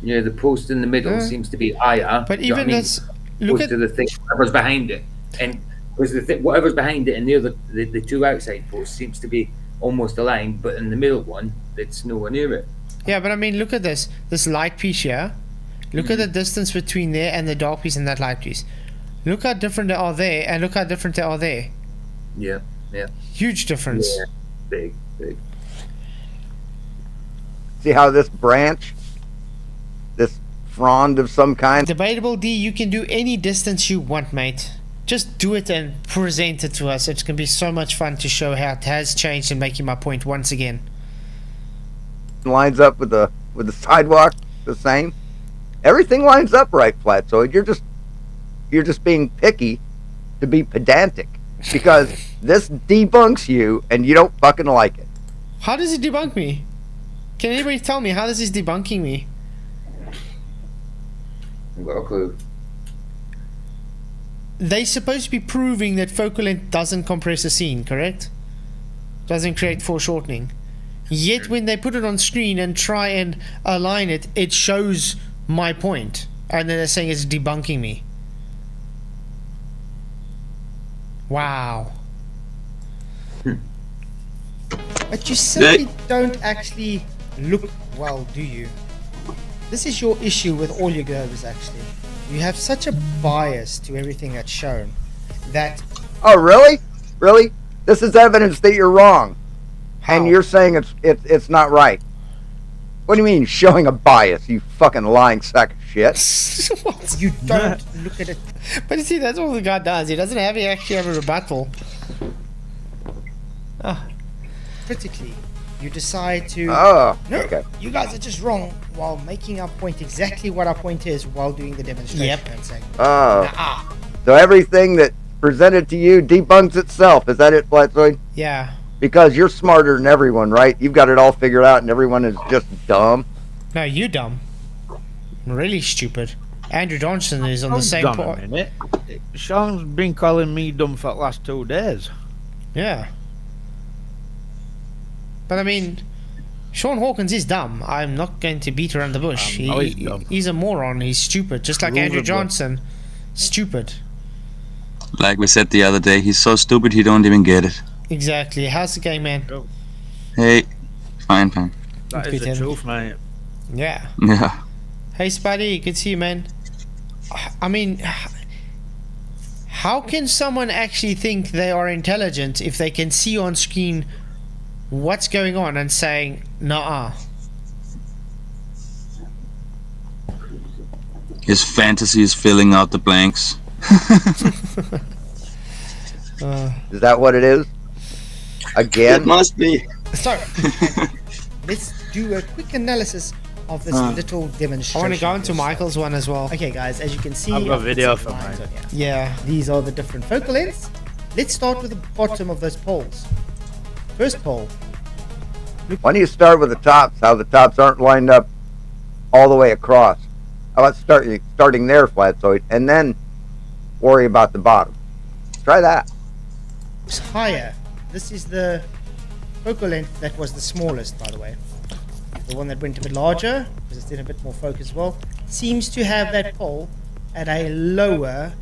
[SPEAKER 3] Yeah, the post in the middle seems to be higher.
[SPEAKER 2] But even this, look at
[SPEAKER 3] to the thing, whatever's behind it, and because whatever's behind it, and the two outside posts seems to be almost aligned, but in the middle one, it's nowhere near it.
[SPEAKER 2] Yeah, but I mean, look at this light piece here. Look at the distance between there and the dark piece and that light piece. Look how different they are there, and look how different they are there.
[SPEAKER 3] Yeah, yeah.
[SPEAKER 2] Huge difference.
[SPEAKER 3] Yeah, big.
[SPEAKER 9] See how this branch, this frond of some kind?
[SPEAKER 2] Debatable D, you can do any distance you want, mate. Just do it and present it to us. It's going to be so much fun to show how it has changed and making my point once again.
[SPEAKER 9] Lines up with the sidewalk the same. Everything lines up right, Flatzoid. You're just being picky to be pedantic because this debunks you and you don't fucking like it.
[SPEAKER 2] How does it debunk me? Can anybody tell me how this is debunking me?
[SPEAKER 3] I've got a clue.
[SPEAKER 2] They're supposed to be proving that focal length doesn't compress a scene, correct? Doesn't create foreshortening. Yet when they put it on screen and try and align it, it shows my point. And then they're saying it's debunking me. Wow.
[SPEAKER 11] But you simply don't actually look well, do you? This is your issue with all your goers, actually. You have such a bias to everything that's shown that...
[SPEAKER 9] Oh, really? Really? This is evidence that you're wrong.
[SPEAKER 2] How?
[SPEAKER 9] And you're saying it's not right. What do you mean showing a bias, you fucking lying sack of shit?
[SPEAKER 2] What?
[SPEAKER 11] you don't look at it.
[SPEAKER 2] But you see, that's all the guy does. He doesn't actually have a rebuttal.
[SPEAKER 11] Critically. You decide to...
[SPEAKER 9] Oh,
[SPEAKER 11] no,
[SPEAKER 9] okay.
[SPEAKER 11] you guys are just wrong while making our point exactly what our point is while doing the demonstration.
[SPEAKER 2] Yep.
[SPEAKER 11] And saying,
[SPEAKER 9] Oh. So everything that presented to you debunks itself. Is that it, Flatzoid?
[SPEAKER 2] Yeah.
[SPEAKER 9] Because you're smarter than everyone, right? You've got it all figured out and everyone is just dumb.
[SPEAKER 2] No, you dumb. Really stupid. Andrew Johnson is on the same
[SPEAKER 4] Dumb
[SPEAKER 2] point.
[SPEAKER 4] a minute. Sean's been calling me dumb for the last 2 days.
[SPEAKER 2] Yeah. But I mean, Shawn Hawkins is dumb. I'm not going to beat around the bush.
[SPEAKER 4] He's dumb.
[SPEAKER 2] He's a moron. He's stupid. Just like
[SPEAKER 4] Rule
[SPEAKER 2] Andrew
[SPEAKER 4] the book.
[SPEAKER 2] Johnson. Stupid.
[SPEAKER 1] Like we said the other day, he's so stupid he don't even get it.
[SPEAKER 2] Exactly. How's the game, man?
[SPEAKER 1] Hey, fine.
[SPEAKER 4] That
[SPEAKER 2] Good
[SPEAKER 4] is the
[SPEAKER 2] him.
[SPEAKER 4] truth, mate.
[SPEAKER 2] Yeah.
[SPEAKER 1] Yeah.
[SPEAKER 2] Hey, Spuddy. Good to see you, man. I mean, how can someone actually think they are intelligent if they can see on screen what's going on and saying, nah?
[SPEAKER 1] His fantasy is filling out the blanks.
[SPEAKER 9] Is that what it is? Again?
[SPEAKER 1] It must be.
[SPEAKER 11] so, let's do a quick analysis of this little
[SPEAKER 2] I
[SPEAKER 11] demonstration.
[SPEAKER 2] want to go into Michael's one as well.
[SPEAKER 11] Okay, guys, as you can see,
[SPEAKER 4] I've got
[SPEAKER 11] put
[SPEAKER 4] video
[SPEAKER 11] some
[SPEAKER 4] for
[SPEAKER 11] lines
[SPEAKER 4] mine.
[SPEAKER 11] on here.
[SPEAKER 2] Yeah.
[SPEAKER 11] These are the different focal lengths. Let's start with the bottom of those poles. First pole.
[SPEAKER 9] Why don't you start with the tops, how the tops aren't lined up all the way across? How about starting there, Flatzoid, and then worry about the bottom? Try that.
[SPEAKER 11] It's higher. This is the focal length that was the smallest, by the way. The one that went a bit larger, because it's in a bit more focus as well, seems to have that pole at a lower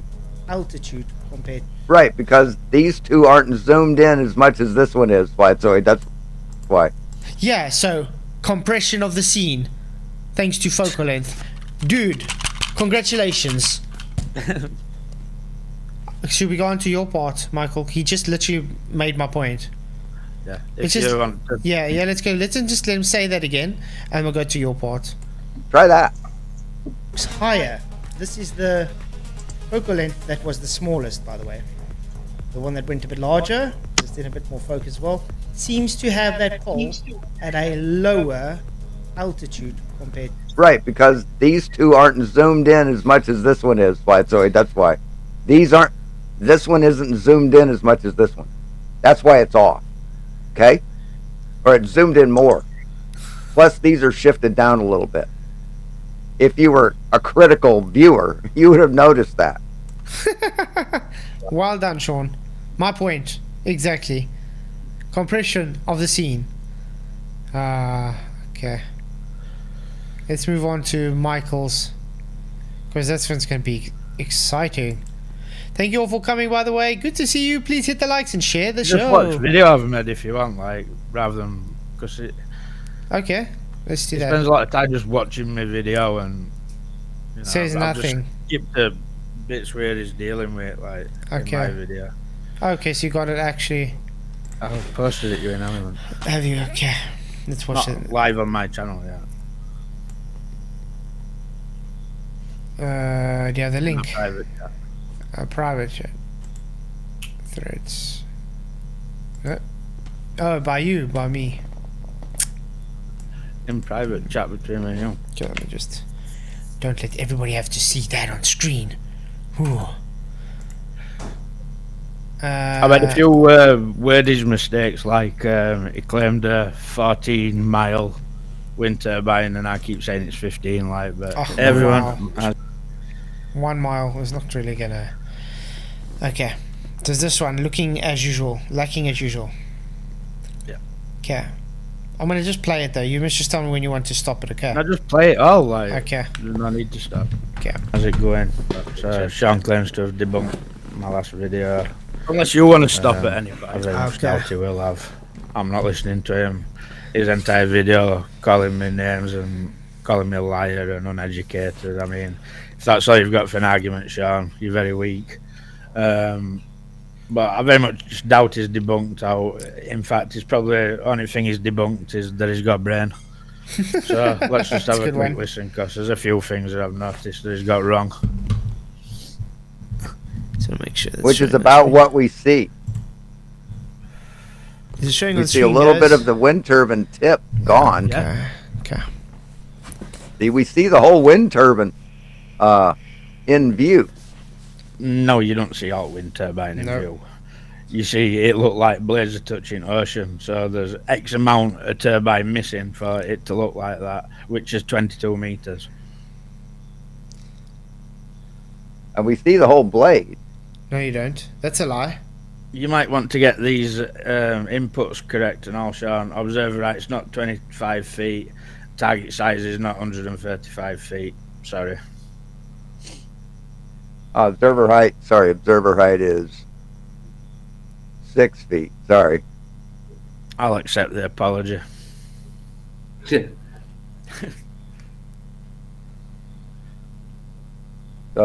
[SPEAKER 11] altitude compared.
[SPEAKER 9] Right, because these two aren't zoomed in as much as this one is, Flatzoid. That's why.
[SPEAKER 2] Yeah, so compression of the scene. thanks to focal length. Dude, congratulations. Should we go on to your part, Michael? He just literally made my point.
[SPEAKER 4] Yeah.
[SPEAKER 2] It's
[SPEAKER 4] If
[SPEAKER 2] just,
[SPEAKER 4] you want to,
[SPEAKER 2] yeah, let's go. Let's just let him say that again, and we'll go to your part.
[SPEAKER 9] Try that.
[SPEAKER 11] It's higher. This is the focal length that was the smallest, by the way. The one that went a bit larger, just in a bit more focus as well, seems to have that pole at a lower altitude compared.
[SPEAKER 9] Right, because these two aren't zoomed in as much as this one is, Flatzoid. That's why. These aren't. This one isn't zoomed in as much as this one. That's why it's off. Okay? Or it's zoomed in more. Plus, these are shifted down a little bit. If you were a critical viewer, you would have noticed that.
[SPEAKER 2] Well done, Shawn. My point. Exactly. Compression of the scene. Okay. Let's move on to Michael's, because that's what's going to be exciting. Thank you all for coming, by the way. Good to see you. Please hit the likes and share the
[SPEAKER 4] just
[SPEAKER 2] show.
[SPEAKER 4] watch video of him, Ed, if you want, like, rather than, because it
[SPEAKER 2] Okay, let's do that.
[SPEAKER 4] spends a lot of time just watching my video and, you know,
[SPEAKER 2] Says
[SPEAKER 4] I've
[SPEAKER 2] nothing.
[SPEAKER 4] Just skip the bits where he's dealing with, like, in my video.
[SPEAKER 2] Okay, so you got it actually.
[SPEAKER 4] I've posted it, you in Ellement.
[SPEAKER 2] Have you? Okay. Let's watch
[SPEAKER 4] Not
[SPEAKER 2] it.
[SPEAKER 4] live on my channel, yeah.
[SPEAKER 2] Do you have the link?
[SPEAKER 4] Private chat.
[SPEAKER 2] Private chat. Threads. Oh, by you, by me.
[SPEAKER 4] In private chat between me and you.
[SPEAKER 2] Okay, let me just. Don't let everybody have to see that on screen. Ooh.
[SPEAKER 4] I made a few wordage mistakes, like he claimed a 14-mile wind turbine, and I keep saying it's 15. Like, but everyone.
[SPEAKER 2] Wow. 1 mile is not really gonna. Okay, does this one looking as usual, lacking as usual?
[SPEAKER 4] Yeah.
[SPEAKER 2] Okay, I'm gonna just play it though. You must just tell me when you want to stop it. Okay.
[SPEAKER 4] I just play it all. Like,
[SPEAKER 2] Okay.
[SPEAKER 4] there's no need to stop.
[SPEAKER 2] Okay.
[SPEAKER 4] How's it going? Shawn claims to have debunked my last video. Unless you want to stop it anyway. I very much doubt he will have. I'm not listening to him. His entire video calling me names and calling me a liar and uneducated. I mean, if that's all you've got for an argument, Shawn, you're very weak. But I very much doubt he's debunked out. In fact, it's probably the only thing he's debunked is that he's got a brain. So let's just have a quick listen, because there's a few things that I've noticed that he's got wrong.
[SPEAKER 2] So make sure.
[SPEAKER 9] Which is about what we see.
[SPEAKER 2] Is it showing
[SPEAKER 9] We
[SPEAKER 2] on
[SPEAKER 9] see a
[SPEAKER 2] screen,
[SPEAKER 9] little
[SPEAKER 2] guys?
[SPEAKER 9] bit of the wind turbine tip gone.
[SPEAKER 2] Okay. Okay.
[SPEAKER 9] See, we see the whole wind turbine in view.
[SPEAKER 4] No, you don't see all wind turbine in view. You see it look like blades are touching ocean, so there's X amount of turbine missing for it to look like that, which is 22 meters.
[SPEAKER 9] And we see the whole blade.
[SPEAKER 2] No, you don't. That's a lie.
[SPEAKER 4] You might want to get these inputs correct and all, Shawn. Observer height, it's not 25 feet. Target size is not 135 feet. Sorry.
[SPEAKER 9] Observer height is 6 feet. Sorry.
[SPEAKER 4] I'll accept the apology.
[SPEAKER 9] So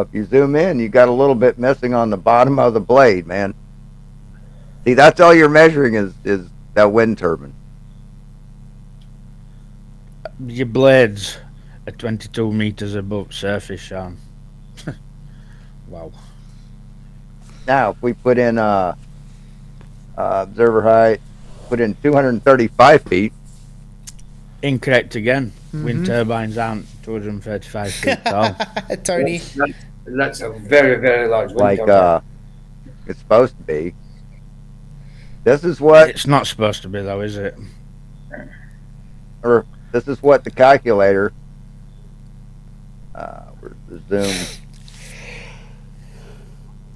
[SPEAKER 9] if you zoom in, you got a little bit missing on the bottom of the blade, man. See, that's all you're measuring is that wind turbine.
[SPEAKER 4] Your blades are 22 meters above surface, Shawn. Wow.
[SPEAKER 9] Now, if we put in observer height, put in 235 feet.
[SPEAKER 4] Incorrect again. Wind turbines aren't 235 feet tall.
[SPEAKER 2] Tony.
[SPEAKER 3] That's a very, very large wind
[SPEAKER 9] Like
[SPEAKER 3] turbine.
[SPEAKER 9] it's supposed to be. This is what,
[SPEAKER 4] It's not supposed to be, though, is it?
[SPEAKER 9] or this is what the calculator. Where's the zoom?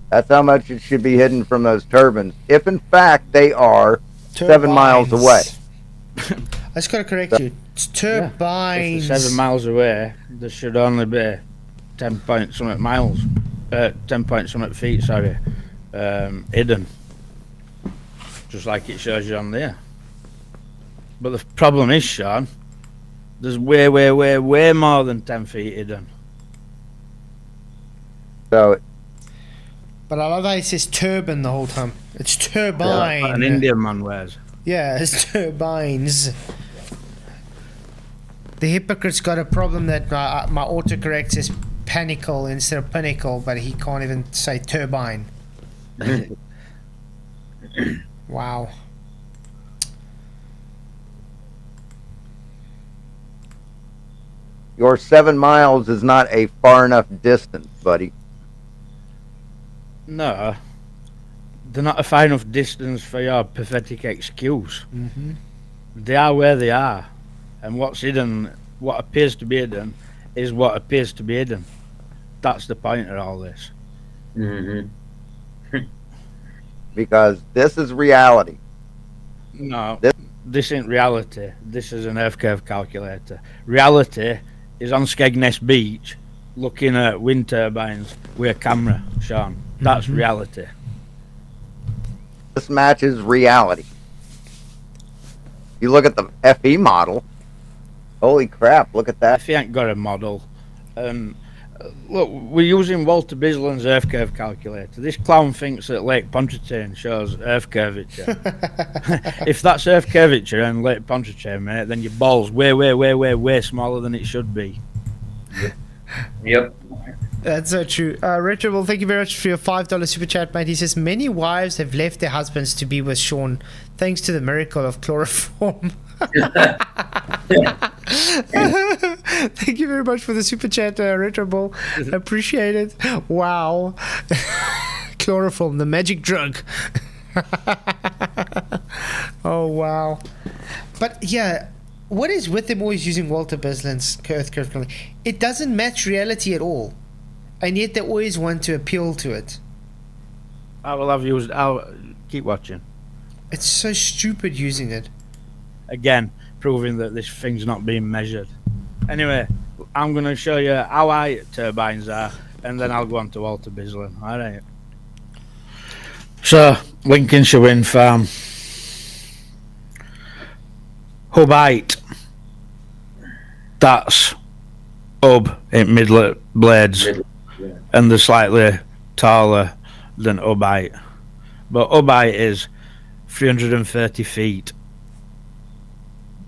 [SPEAKER 9] That's how much it should be hidden from those turbines, if in fact they are 7 miles away.
[SPEAKER 2] I just gotta correct you. It's turbines.
[SPEAKER 4] If they're 7 miles away, there should only be 10 point something miles. 10 point something feet, sorry. Hidden. Just like it shows you on there. But the problem is, Shawn, There's way more than 10 feet hidden.
[SPEAKER 9] So
[SPEAKER 2] But I love how he says turbine the whole time. It's turbine.
[SPEAKER 4] An Indian man wears.
[SPEAKER 2] Yeah, it's turbines. The hypocrite's got a problem that my autocorrect says panicle instead of pinnacle, but he can't even say turbine. Wow.
[SPEAKER 9] your 7 miles is not a far enough distance, buddy.
[SPEAKER 4] No, they're not a far enough distance for your pathetic excuse.
[SPEAKER 2] Mm-hmm.
[SPEAKER 4] They are where they are, and what's hidden, what appears to be hidden, is what appears to be hidden. That's the point of all this.
[SPEAKER 9] Because this is reality.
[SPEAKER 4] No, this ain't reality. This is an earth curve calculator. Reality is on Skegness Beach, looking at wind turbines with a camera, Shawn. That's reality.
[SPEAKER 9] This matches reality. You look at the FE model. Holy crap, look at that.
[SPEAKER 4] If you ain't got a model, look, we're using Walter Bisland's earth curve calculator. This clown thinks that Lake Pontchartrain shows earth curvature. If that's earth curvature and Lake Pontchartrain, mate, then your ball's way smaller than it should be.
[SPEAKER 3] Yep.
[SPEAKER 2] That's so true. Richard, well, thank you very much for your $5 super chat, mate. He says, many wives have left their husbands to be with Shawn thanks to the miracle of chloroform. Thank you very much for the super chat, Retro Ball. Appreciate it. Wow. Chloroform, the magic drug. Oh, wow. But yeah, what is with them always using Walter Bisland's earth curve? It doesn't match reality at all. And yet they always want to appeal to it.
[SPEAKER 4] I'll keep watching.
[SPEAKER 2] It's so stupid using it.
[SPEAKER 4] Again, proving that this thing's not being measured. Anyway, I'm going to show you how high turbines are, and then I'll go on to Walter Bisland. Alright. So, Lincolnshire Wind Farm. Hub height. That's hub in middle blades. And they're slightly taller than hub height. But hub height is 330 feet.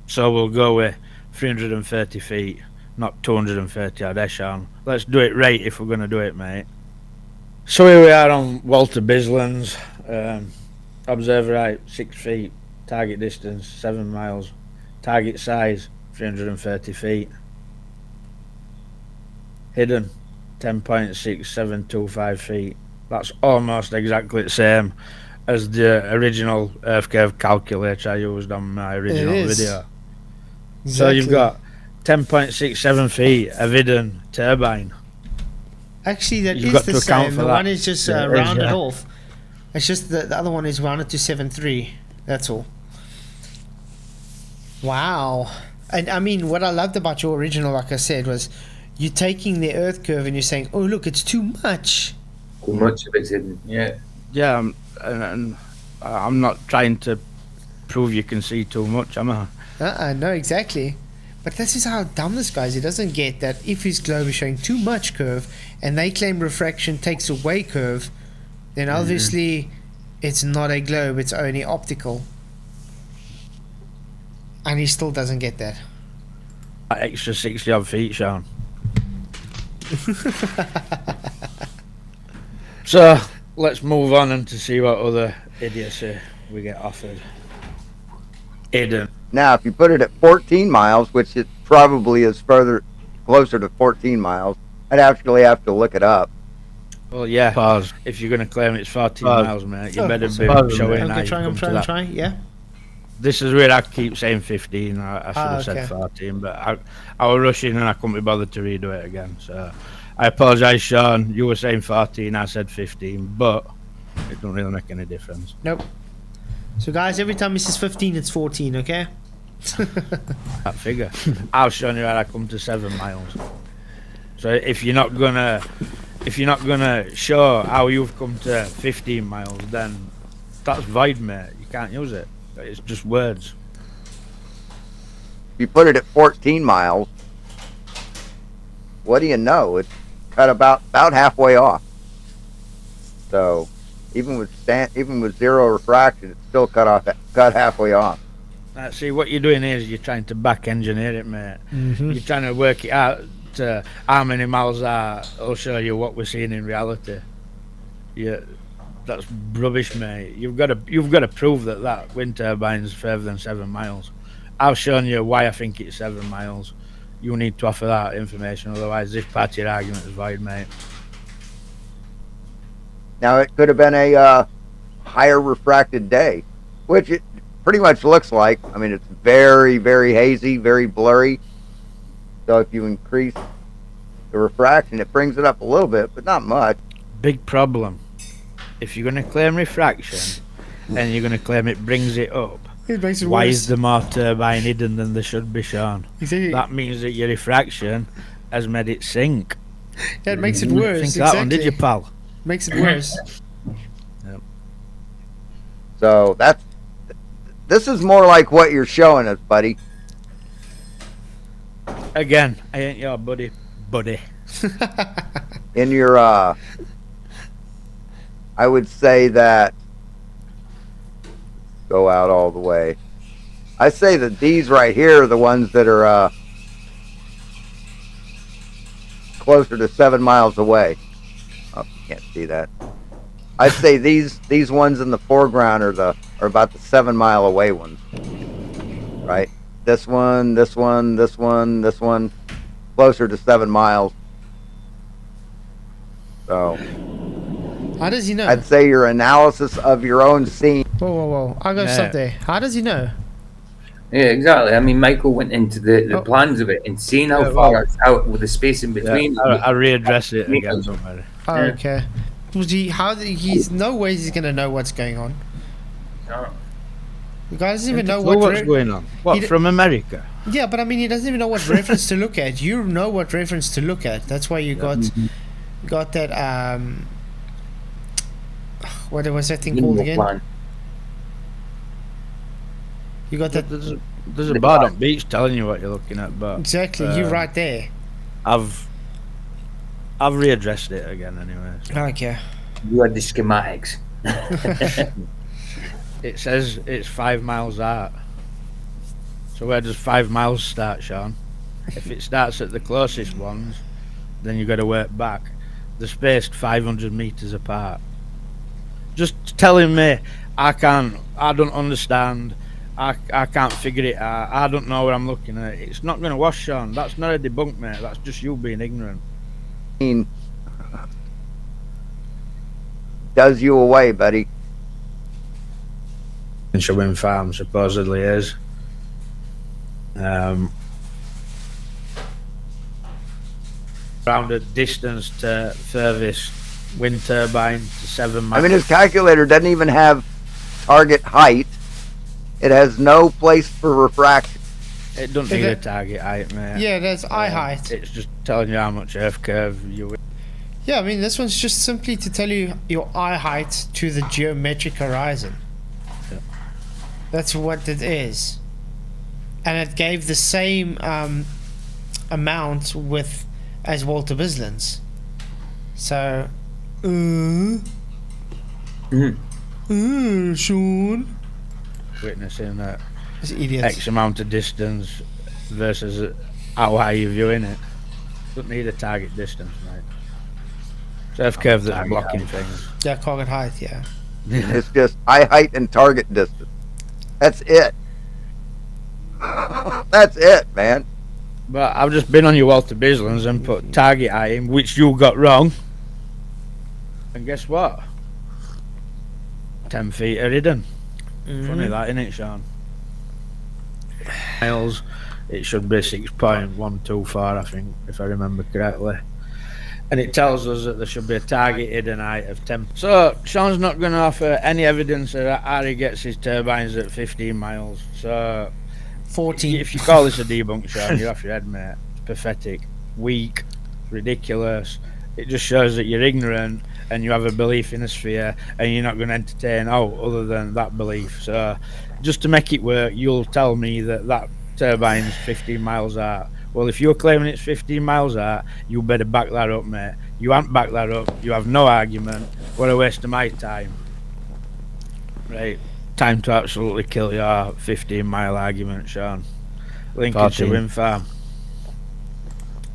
[SPEAKER 4] So we'll go with 330 feet, not 230 odd, Shawn. Let's do it right if we're going to do it, mate. So here we are on Walter Bisland's. Observer height 6 feet, target distance 7 miles, target size 330 feet. Hidden 10.6725 feet. That's almost exactly the same as the original earth curve calculator I used on my original video. Exactly. So you've got 10.67 feet of hidden turbine.
[SPEAKER 2] Actually, that
[SPEAKER 4] You've
[SPEAKER 2] is
[SPEAKER 4] got
[SPEAKER 2] the
[SPEAKER 4] to account
[SPEAKER 2] same.
[SPEAKER 4] for
[SPEAKER 2] The
[SPEAKER 4] that.
[SPEAKER 2] one is just rounded off. It's just the other one is rounded to 7.3. That's all. Wow. And I mean, what I loved about your original, like I said, was you taking the earth curve and you're saying, oh, look, it's too much.
[SPEAKER 3] Too much of it's hidden, yeah.
[SPEAKER 4] Yeah, and I'm not trying to prove you can see too much, am I?
[SPEAKER 2] No, exactly. But this is how dumb this guy is. He doesn't get that if his globe is showing too much curve and they claim refraction takes away curve, then obviously it's not a globe, it's only optical. And he still doesn't get that.
[SPEAKER 4] Extra 60 odd feet, Shawn. So let's move on and to see what other idiocy we get offered. Hidden.
[SPEAKER 9] Now, if you put it at 14 miles, which it probably is closer to 14 miles, I'd actually have to look it up.
[SPEAKER 4] Well, yeah. Pause. If you're going to claim it's 14 miles, mate, you better be showing how you come to that.
[SPEAKER 2] Try, yeah.
[SPEAKER 4] This is where I keep saying 15. I should have said 14, but I was rushing and I couldn't be bothered to redo it again. So I apologise, Shawn. You were saying 14, I said 15, but it doesn't really make any difference.
[SPEAKER 2] Nope. So, guys, every time he says 15, it's 14, okay?
[SPEAKER 4] That figure. I've shown you how I come to 7 miles. So if you're not gonna show how you've come to 15 miles, then that's void, mate. You can't use it. It's just words.
[SPEAKER 9] you put it at 14 miles, what do you know? It's cut about halfway off. So even with zero refraction, it's still cut halfway off.
[SPEAKER 4] See, what you're doing is you're trying to back engineer it, mate.
[SPEAKER 2] Mm-hmm.
[SPEAKER 4] You're trying to work it out to how many miles will show you what we're seeing in reality. Yeah, that's rubbish, mate. You've got to prove that wind turbine's further than 7 miles. I've shown you why I think it's 7 miles. You need to offer that information, otherwise this part of your argument is void, mate.
[SPEAKER 9] Now it could have been a higher refracted day, which it pretty much looks like. I mean, it's very, very hazy, very blurry. So if you increase the refraction, it brings it up a little bit, but not much.
[SPEAKER 4] Big problem. If you're going to claim refraction and you're going to claim it brings it up, why is there more turbine hidden than there should be, Shawn? That means that your refraction has made it sink.
[SPEAKER 2] Yeah, it makes it worse.
[SPEAKER 4] Think that one, did you, pal?
[SPEAKER 2] Makes it worse.
[SPEAKER 4] Yep.
[SPEAKER 9] So this is more like what you're showing us, buddy.
[SPEAKER 4] Again, I ain't your buddy.
[SPEAKER 9] In your I would say that go out all the way. I say that these right here are the ones that are closer to 7 miles away. Oh, you can't see that. I say these ones in the foreground are about the 7 mile away ones. Right? This one, this one, this one, this one, closer to 7 miles. So
[SPEAKER 2] how does he know?
[SPEAKER 9] I'd say your analysis of your own scene.
[SPEAKER 2] Whoa. I got stop there. How does he know?
[SPEAKER 3] Yeah, exactly. I mean, Michael went into the plans of it and seeing how far it's out with the space in between.
[SPEAKER 4] Yeah, I'll readdress it again. Don't matter.
[SPEAKER 2] Oh, okay. He's no way he's gonna know what's going on.
[SPEAKER 3] No.
[SPEAKER 2] The guy doesn't even know
[SPEAKER 4] what's going on. What, from America?
[SPEAKER 2] Yeah, but I mean, he doesn't even know what reference to look at. You know what reference to look at. That's why you got that. What was that thing called again?
[SPEAKER 3] Plan.
[SPEAKER 2] You got that.
[SPEAKER 4] There's a board on beach telling you what you're looking at, but
[SPEAKER 2] exactly, you're right there.
[SPEAKER 4] I've readdressed it again anyway.
[SPEAKER 2] Okay.
[SPEAKER 3] You had the schematics.
[SPEAKER 4] It says it's 5 miles out. So where does 5 miles start, Shawn? If it starts at the closest ones, then you've got to work back. They're spaced 500 meters apart. Just telling me I don't understand, I can't figure it out, I don't know what I'm looking at. It's not going to wash, Shawn. That's not a debunk, mate. That's just you being ignorant.
[SPEAKER 9] Does you away, buddy.
[SPEAKER 4] Wind farm supposedly is. Rounded distance to furthest wind turbine to 7 miles.
[SPEAKER 9] I mean, his calculator doesn't even have target height. It has no place for refraction.
[SPEAKER 4] It doesn't need a target height, mate.
[SPEAKER 2] Yeah, there's eye height.
[SPEAKER 4] It's just telling you how much earth curve you.
[SPEAKER 2] Yeah, I mean, this one's just simply to tell you your eye height to the geometric horizon.
[SPEAKER 4] Yeah.
[SPEAKER 2] That's what it is. And it gave the same amount as Walter Bisland's. So, Shawn.
[SPEAKER 4] Witnessing that
[SPEAKER 2] idiots.
[SPEAKER 4] X amount of distance versus how high you're viewing it. Doesn't need a target distance, mate. It's earth curve that's blocking things.
[SPEAKER 2] Yeah, target height, yeah.
[SPEAKER 9] It's just eye height and target distance. That's it. That's it, man.
[SPEAKER 4] But I've just been on your Walter Bislands and put target height in, which you got wrong. And guess what? 10 feet are hidden. Funny that, isn't it, Shawn? Miles, it should be 6.124, I think, if I remember correctly. And it tells us that there should be a target hidden height of 10. So Shawn's not going to offer any evidence that how he gets his turbines at 15 miles. So
[SPEAKER 2] 14.
[SPEAKER 4] If you call this a debunk, Shawn, you're off your head, mate. It's pathetic, weak, ridiculous. It just shows that you're ignorant and you have a belief in a sphere and you're not going to entertain other than that belief. So just to make it work, you'll tell me that turbine's 15 miles out. Well, if you're claiming it's 15 miles out, you better back that up, mate. You haven't backed that up. You have no argument. What a waste of my time. Right. Time to absolutely kill your 15-mile argument, Shawn. Lincolnshire
[SPEAKER 5] 14.
[SPEAKER 4] Wind Farm.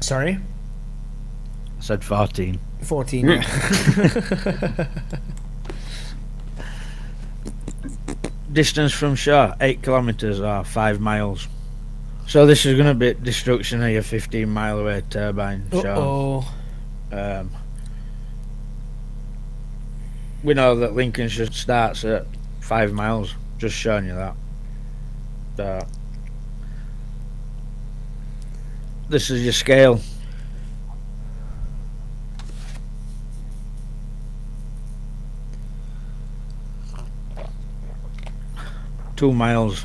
[SPEAKER 2] Sorry?
[SPEAKER 4] I said 14.
[SPEAKER 2] 14, yeah.
[SPEAKER 4] Distance from shore, 8 kilometres or 5 miles. So this is going to be destruction of your 15-mile away turbine, Shawn. We know that Lincolnshire starts at 5 miles, just showing you that. This is your scale. Two miles.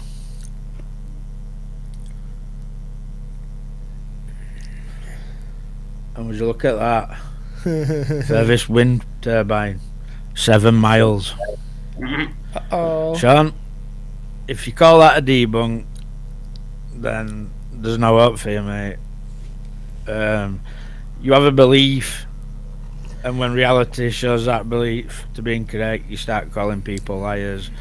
[SPEAKER 4] And would you look at that? Furthest wind turbine, 7 miles.
[SPEAKER 2] Uh-oh.
[SPEAKER 4] Shawn, if you call that a debunk, then there's no hope for you, mate. You have a belief, and when reality shows that belief to be incorrect, you start calling people liars.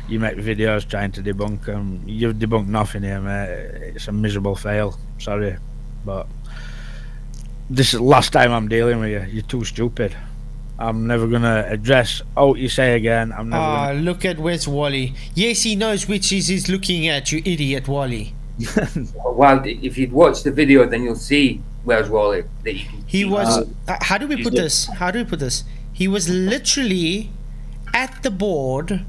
[SPEAKER 4] You make videos trying to debunk them. You've debunked nothing here, mate. It's a miserable fail. Sorry, but this is the last time I'm dealing with you. You're too stupid. I'm never gonna address what you say again. I'm never gonna...
[SPEAKER 2] Look at where's Wally. Yes, he knows which he's looking at, you idiot, Wally.
[SPEAKER 3] Well, if you'd watch the video, then you'll see where's Wally. That you can
[SPEAKER 2] He
[SPEAKER 3] see.
[SPEAKER 2] was... how do we put this? How do we put this? He was literally at the board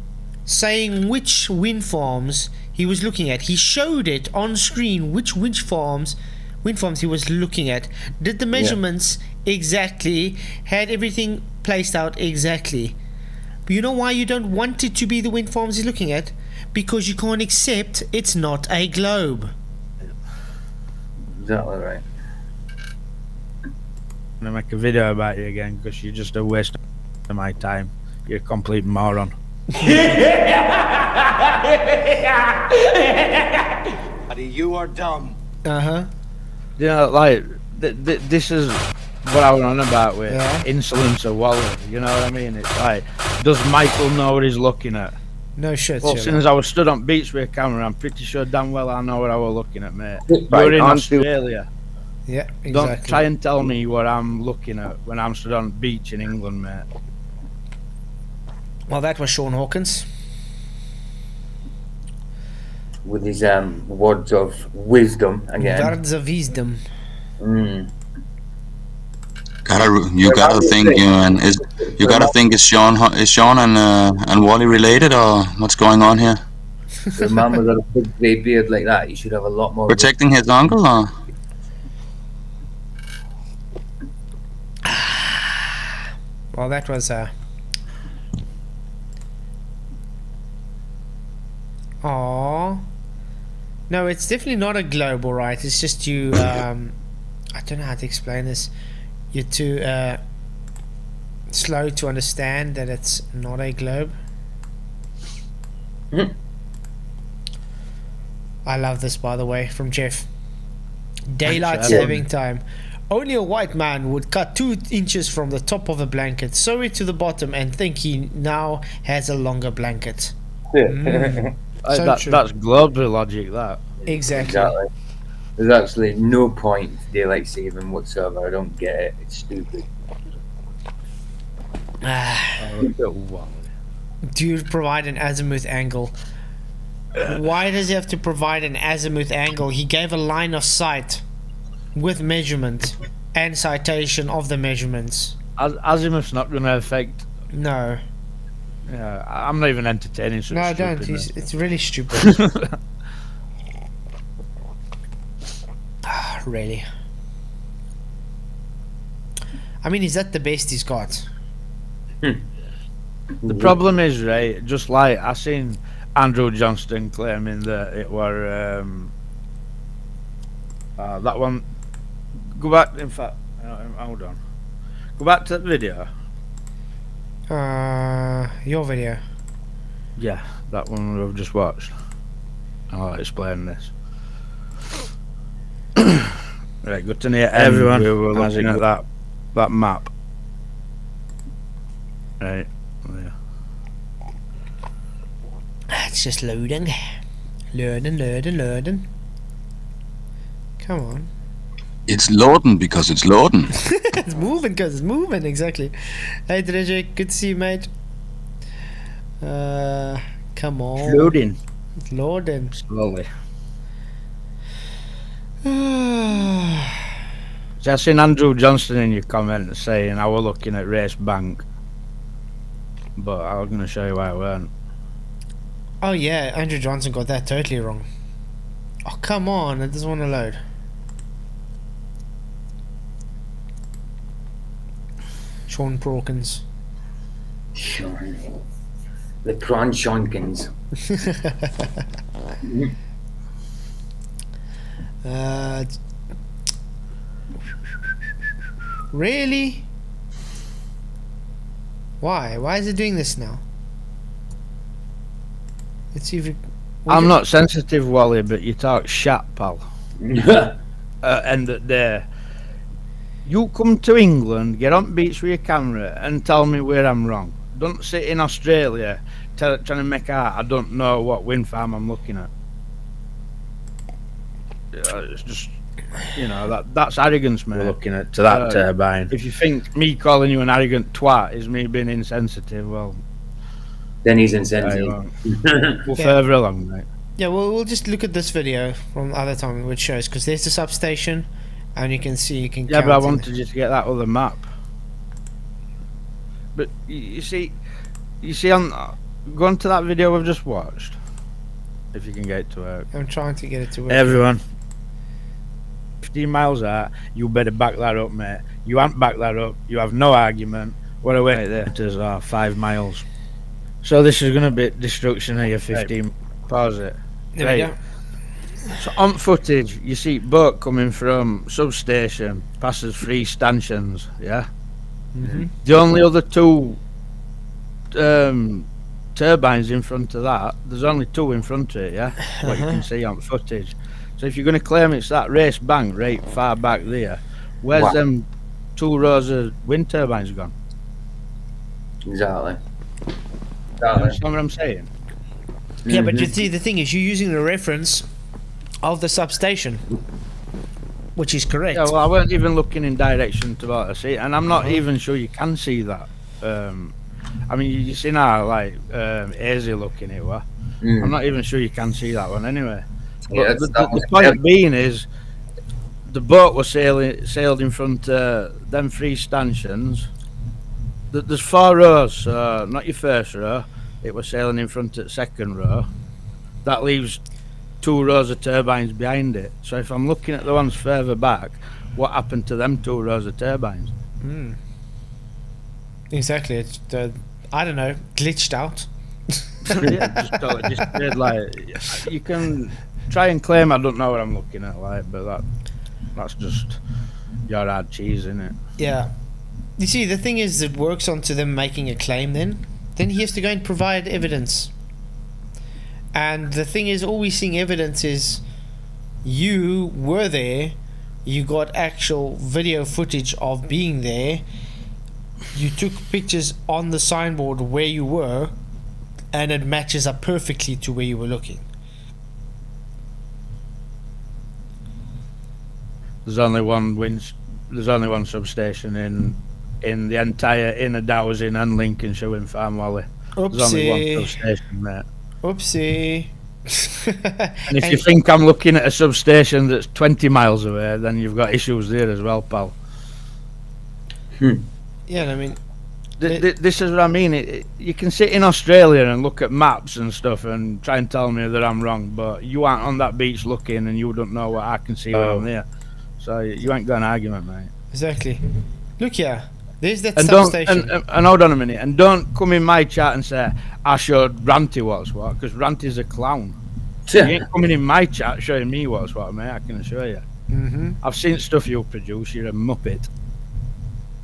[SPEAKER 2] saying which wind farms he was looking at. He showed it on screen which wind farms he was looking at. Did the measurements exactly, had everything placed out exactly. But you know why you don't want it to be the wind farms he's looking at? Because you can't accept it's not a globe.
[SPEAKER 3] Exactly right.
[SPEAKER 4] I'm gonna make a video about you again because you're just a waste of my time. You're a complete moron.
[SPEAKER 10] Buddy, you are dumb.
[SPEAKER 2] Uh-huh.
[SPEAKER 4] You know, like this is what I was on about with insolence of Wally. You know what I mean? It's like, does Michael know what he's looking at?
[SPEAKER 2] No shit.
[SPEAKER 4] Well, since I was stood on beach with a camera, I'm pretty sure damn well I know what I was looking at, mate.
[SPEAKER 9] Right,
[SPEAKER 4] You're in
[SPEAKER 9] on to-
[SPEAKER 4] Australia.
[SPEAKER 2] Yeah, exactly.
[SPEAKER 4] Don't try and tell me what I'm looking at when I'm stood on beach in England, mate.
[SPEAKER 2] Well, that was Shawn Hawkins.
[SPEAKER 3] With his words of wisdom again.
[SPEAKER 2] Words of wisdom.
[SPEAKER 1] You gotta think, is Shawn and Wally related, or what's going on here?
[SPEAKER 3] The man with a big grey beard like that, you should have a lot more.
[SPEAKER 1] Protecting his uncle, or?
[SPEAKER 2] Well, that was Aww. No, it's definitely not a globe, alright. It's just you, I don't know how to explain this. You're too slow to understand that it's not a globe. I love this, by the way, from Jeff. Daylight saving time. Only a white man would cut 2 inches from the top of a blanket, sew it to the bottom, and think he now has a longer blanket. So
[SPEAKER 4] that's global logic, that.
[SPEAKER 2] Exactly.
[SPEAKER 3] There's actually no point to daylight saving whatsoever. I don't get it. It's stupid.
[SPEAKER 2] Do you provide an azimuth angle? Why does he have to provide an azimuth angle? He gave a line of sight with measurement and citation of the measurements.
[SPEAKER 4] Azimuth's not going to affect.
[SPEAKER 2] No.
[SPEAKER 4] Yeah, I'm not even entertaining such
[SPEAKER 2] No, I don't.
[SPEAKER 4] stupidness.
[SPEAKER 2] It's really stupid. Really. I mean, is that the best he's got?
[SPEAKER 4] The problem is, right, just like I seen Andrew Johnston claiming that it were that one. Go back, in fact, hold on. Go back to that video.
[SPEAKER 2] Your video.
[SPEAKER 4] Yeah, that one we've just watched. I'll explain this. Right, good to know.
[SPEAKER 12] Everyone,
[SPEAKER 4] We were
[SPEAKER 12] how's it
[SPEAKER 4] looking at that map. Right. Yeah.
[SPEAKER 2] It's just loading. Loading. Come on.
[SPEAKER 13] It's loading because it's loading.
[SPEAKER 2] It's moving because it's moving, exactly. Hey Dredge, good to see you, mate. Come on.
[SPEAKER 4] Loading.
[SPEAKER 2] It's loading.
[SPEAKER 4] Slowly. So I seen Andrew Johnston in your comment saying I was looking at Race Bank, but I was going to show you why I weren't.
[SPEAKER 2] Oh yeah, Andrew Johnson got that totally wrong. Oh come on, it doesn't want to load. Shawn Hawkins.
[SPEAKER 3] Shawn. The prawn Shawnkins.
[SPEAKER 2] Really? Why? Why is it doing this now? Let's see if it...
[SPEAKER 4] I'm not sensitive, Wally, but you talk shat, pal. End of day. You come to England, get on beach with your camera, and tell me where I'm wrong. Don't sit in Australia trying to make out I don't know what wind farm I'm looking at. It's just, you know, that's arrogance, mate.
[SPEAKER 12] We're looking at to that turbine.
[SPEAKER 4] If you think me calling you an arrogant twat is me being insensitive, well,
[SPEAKER 3] then he's insensitive.
[SPEAKER 4] We'll further along, mate.
[SPEAKER 2] Yeah, well, we'll just look at this video from the other time which shows, because there's the substation, and you can see you can.
[SPEAKER 4] Yeah, but I wanted you to get that other map. But you see on go on to that video we've just watched. If you can get it to work.
[SPEAKER 2] I'm trying to get it to work.
[SPEAKER 12] Everyone.
[SPEAKER 4] 15 miles out, you better back that up, mate. You haven't backed that up, you have no argument. What a way there. It is 5 miles. So this is going to be destruction of your 15. Right. Pause it.
[SPEAKER 2] There we go.
[SPEAKER 4] So on footage, you see boat coming from substation, passes 3 stanchions, yeah?
[SPEAKER 2] Mm-hmm.
[SPEAKER 4] The only other 2 turbines in front of that, there's only 2 in front of it, yeah? What you can see on footage. So if you're going to claim it's that race bank right far back there, where's them 2 rows of wind turbines gone?
[SPEAKER 3] Exactly.
[SPEAKER 4] That's what I'm saying.
[SPEAKER 2] Yeah, but you see, the thing is, you're using the reference of the substation, which is correct.
[SPEAKER 4] Yeah, well, I weren't even looking in direction to what I see, and I'm not even sure you can see that. I mean, you see now, like, hazy looking it, what? I'm not even sure you can see that one anyway.
[SPEAKER 3] Yeah,
[SPEAKER 4] the point being is, the boat was sailed in front of them 3 stanchions. There's 4 rows, so not your first row. It was sailing in front of the second row. That leaves 2 rows of turbines behind it. So if I'm looking at the ones further back, what happened to them 2 rows of turbines?
[SPEAKER 2] Exactly. It's I don't know, glitched out.
[SPEAKER 4] just like, you can try and claim I don't know what I'm looking at, like, but that's just your hard cheese, isn't it?
[SPEAKER 2] Yeah. You see, the thing is, it works onto them making a claim then he has to go and provide evidence. And the thing is, all we're seeing evidence is you were there, you got actual video footage of being there, you took pictures on the signboard where you were, and it matches up perfectly to where you were looking.
[SPEAKER 4] There's only one substation in the entire inner Dowsing and Lincolnshire wind farm, Wally. There's only one substation, mate.
[SPEAKER 2] Oopsie.
[SPEAKER 4] And if you think I'm looking at a substation that's 20 miles away, then you've got issues there as well, pal.
[SPEAKER 2] Yeah, I mean,
[SPEAKER 4] this is what I mean. You can sit in Australia and look at maps and stuff and try and tell me that I'm wrong, but you aren't on that beach looking and you don't know what I can see when I'm there. So you ain't got an argument, mate.
[SPEAKER 2] Exactly. Look here. There's that
[SPEAKER 4] and
[SPEAKER 2] substation.
[SPEAKER 4] And hold on a minute. And don't come in my chat and say I showed Ranty what's what, because Ranty's a clown. You ain't coming in my chat showing me what's what, mate. I can assure you. I've seen stuff you produce. You're a muppet.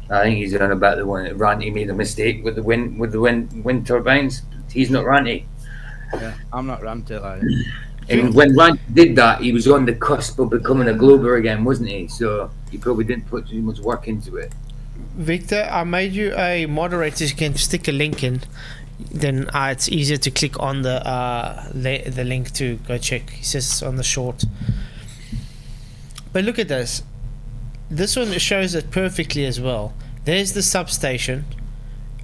[SPEAKER 3] I think he's on about the one that Ranty made a mistake with the wind turbines. He's not Ranty.
[SPEAKER 4] Yeah, I'm not Ranty, like.
[SPEAKER 3] And when Rand did that, he was on the cusp of becoming a glober again, wasn't he? So he probably didn't put too much work into it.
[SPEAKER 2] Victor, I made you a moderator. You can stick a link in. Then it's easier to click on the link to go check. He says on the short. But look at this. This one shows it perfectly as well. There's the substation,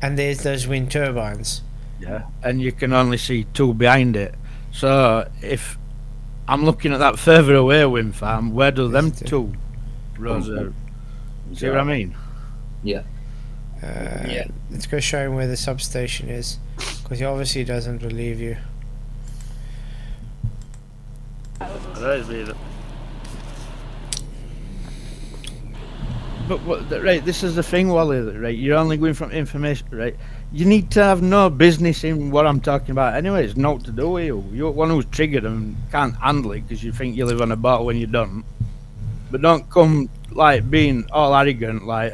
[SPEAKER 2] and there's those wind turbines.
[SPEAKER 4] Yeah, and you can only see two behind it. So if I'm looking at that further away wind farm, where do them two rows are? See what I mean?
[SPEAKER 3] Yeah.
[SPEAKER 2] Let's go show him where the substation is, because he obviously doesn't believe you.
[SPEAKER 4] But right, this is the thing, Wally. Right, you're only going from information. Right, you need to have no business in what I'm talking about. Anyway, it's not to do with you. You're one who's triggered and can't handle it because you think you live on a boat when you don't. But don't come like being all arrogant, like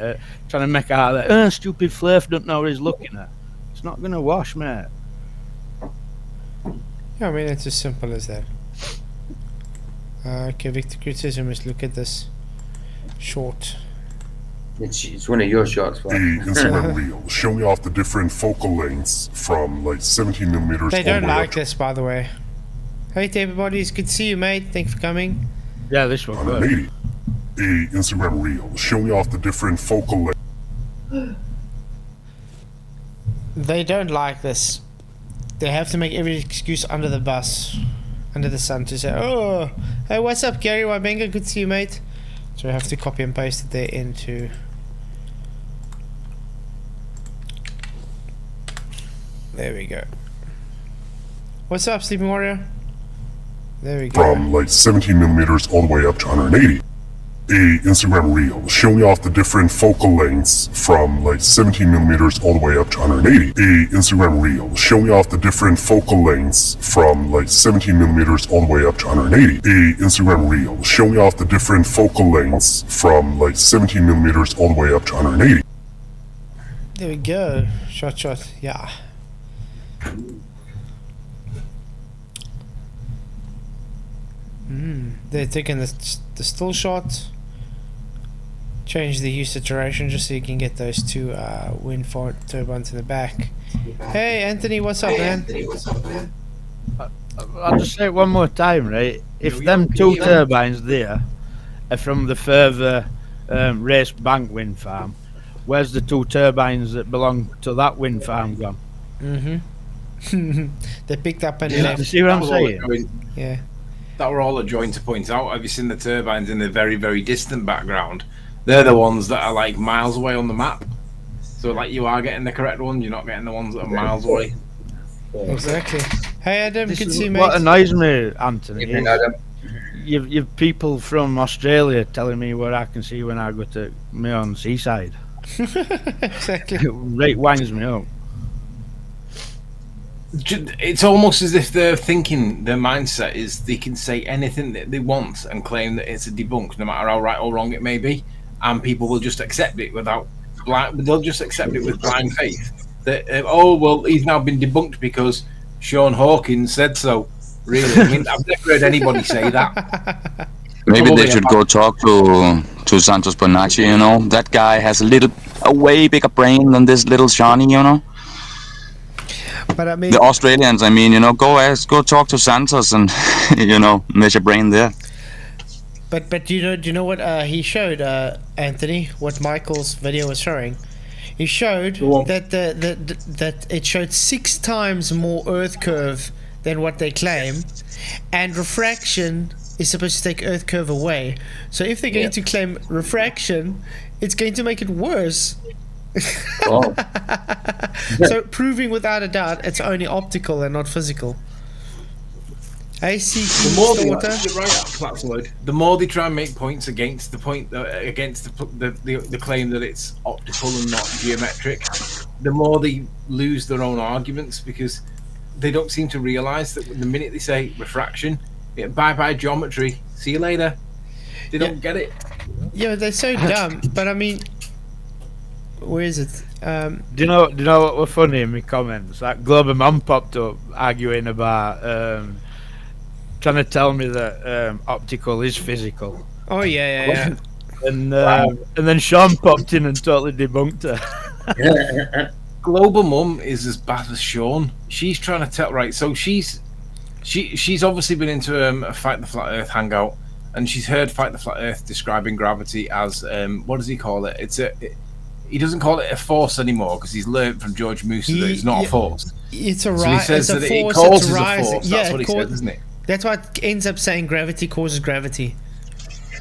[SPEAKER 4] trying to make out that stupid flaff don't know what he's looking at. It's not gonna wash, mate.
[SPEAKER 2] Yeah, I mean it's as simple as that. Okay, Victor criticism is look at this short.
[SPEAKER 3] It's one of your shots.
[SPEAKER 14] A Instagram reel showing off the different focal lengths from like 17 millimeters.
[SPEAKER 2] They don't like this, by the way. Hey to everybody, it's good to see you, mate. Thanks for coming.
[SPEAKER 4] Yeah, this one.
[SPEAKER 14] 180. A Instagram reel showing off the different focal lengths.
[SPEAKER 2] They don't like this. They have to make every excuse under the bus, under the sun, to say, oh, hey, what's up, Gary Wybenga? Good to see you, mate. So I have to copy and paste it there into. There we go. What's up, Sleeping Warrior? There we go.
[SPEAKER 14] From like 17 millimeters all the way up to 180. A Instagram reel showing off the different focal lengths from like 17 millimeters all the way up to 180. A Instagram reel showing off the different focal lengths from like 17 millimeters all the way up to 180. A Instagram reel showing off the different focal lengths from like 17 millimeters all the way up to 180.
[SPEAKER 2] There we go. Shot. Yeah. They're taking the still shot. Change the use duration just so you can get those two wind farm turbines in the back. Hey Anthony, what's up, man?
[SPEAKER 4] I'll just say it one more time, right? If them two turbines there are from the further race bank wind farm, where's the two turbines that belong to that wind farm gone?
[SPEAKER 2] They picked up and
[SPEAKER 4] left. You see what I'm saying?
[SPEAKER 2] Yeah.
[SPEAKER 15] That were all a joint to point out. Have you seen the turbines in the very, very distant background? They're the ones that are like miles away on the map. So like you are getting the correct one, you're not getting the ones that are miles away.
[SPEAKER 2] Exactly. Hey Adam, good to see you, mate.
[SPEAKER 4] What annoys me, Anthony, you've people from Australia telling me what I can see when I go to my own seaside.
[SPEAKER 2] Exactly.
[SPEAKER 4] Right, winds me up.
[SPEAKER 15] It's almost as if they're thinking, their mindset is they can say anything that they want and claim that it's a debunk, no matter how right or wrong it may be, and people will just accept it they'll just accept it with blind faith. That oh well, he's now been debunked because Shawn Hawkins said so. Really, I mean, I've never heard anybody say that.
[SPEAKER 13] Maybe they should go talk to Santos Bonacci. You know, that guy has a way bigger brain than this little Shawnee. You know.
[SPEAKER 2] But I mean,
[SPEAKER 13] the Australians, I mean, you know, go talk to Santos and you know, measure brain there.
[SPEAKER 2] But do you know what he showed, Anthony? What Michael's video was showing? He showed that that it showed 6 times more Earth curve than what they claim, and refraction is supposed to take Earth curve away. So if they're going to claim refraction, it's going to make it worse.
[SPEAKER 3] Oh.
[SPEAKER 2] So proving without a doubt it's only optical and not physical.
[SPEAKER 15] The more you're right, Flatzoid. The more they try and make points against the point against the claim that it's optical and not geometric, the more they lose their own arguments, because they don't seem to realise that the minute they say refraction, bye geometry, see you later. They don't get it.
[SPEAKER 2] Yeah, they're so dumb. But I mean, where is it?
[SPEAKER 4] Do you know what were funny in my comments? That Glober Man popped up arguing about trying to tell me that optical is physical.
[SPEAKER 2] Oh yeah.
[SPEAKER 4] And then Shawn popped in and totally debunked her.
[SPEAKER 15] Global Mum is as bad as Shawn. She's trying to tell so she's obviously been into a Fight the Flat Earth hangout, and she's heard Fight the Flat Earth describing gravity as what does he call it? He doesn't call it a force anymore because he's learned from George Musa that it's not a force.
[SPEAKER 2] It's a
[SPEAKER 15] So he says
[SPEAKER 2] it's
[SPEAKER 15] that
[SPEAKER 2] a
[SPEAKER 15] it
[SPEAKER 2] force.
[SPEAKER 15] causes
[SPEAKER 2] It's
[SPEAKER 15] a
[SPEAKER 2] rising.
[SPEAKER 15] force. That's what he says, isn't it?
[SPEAKER 2] That's why it ends up saying gravity causes gravity.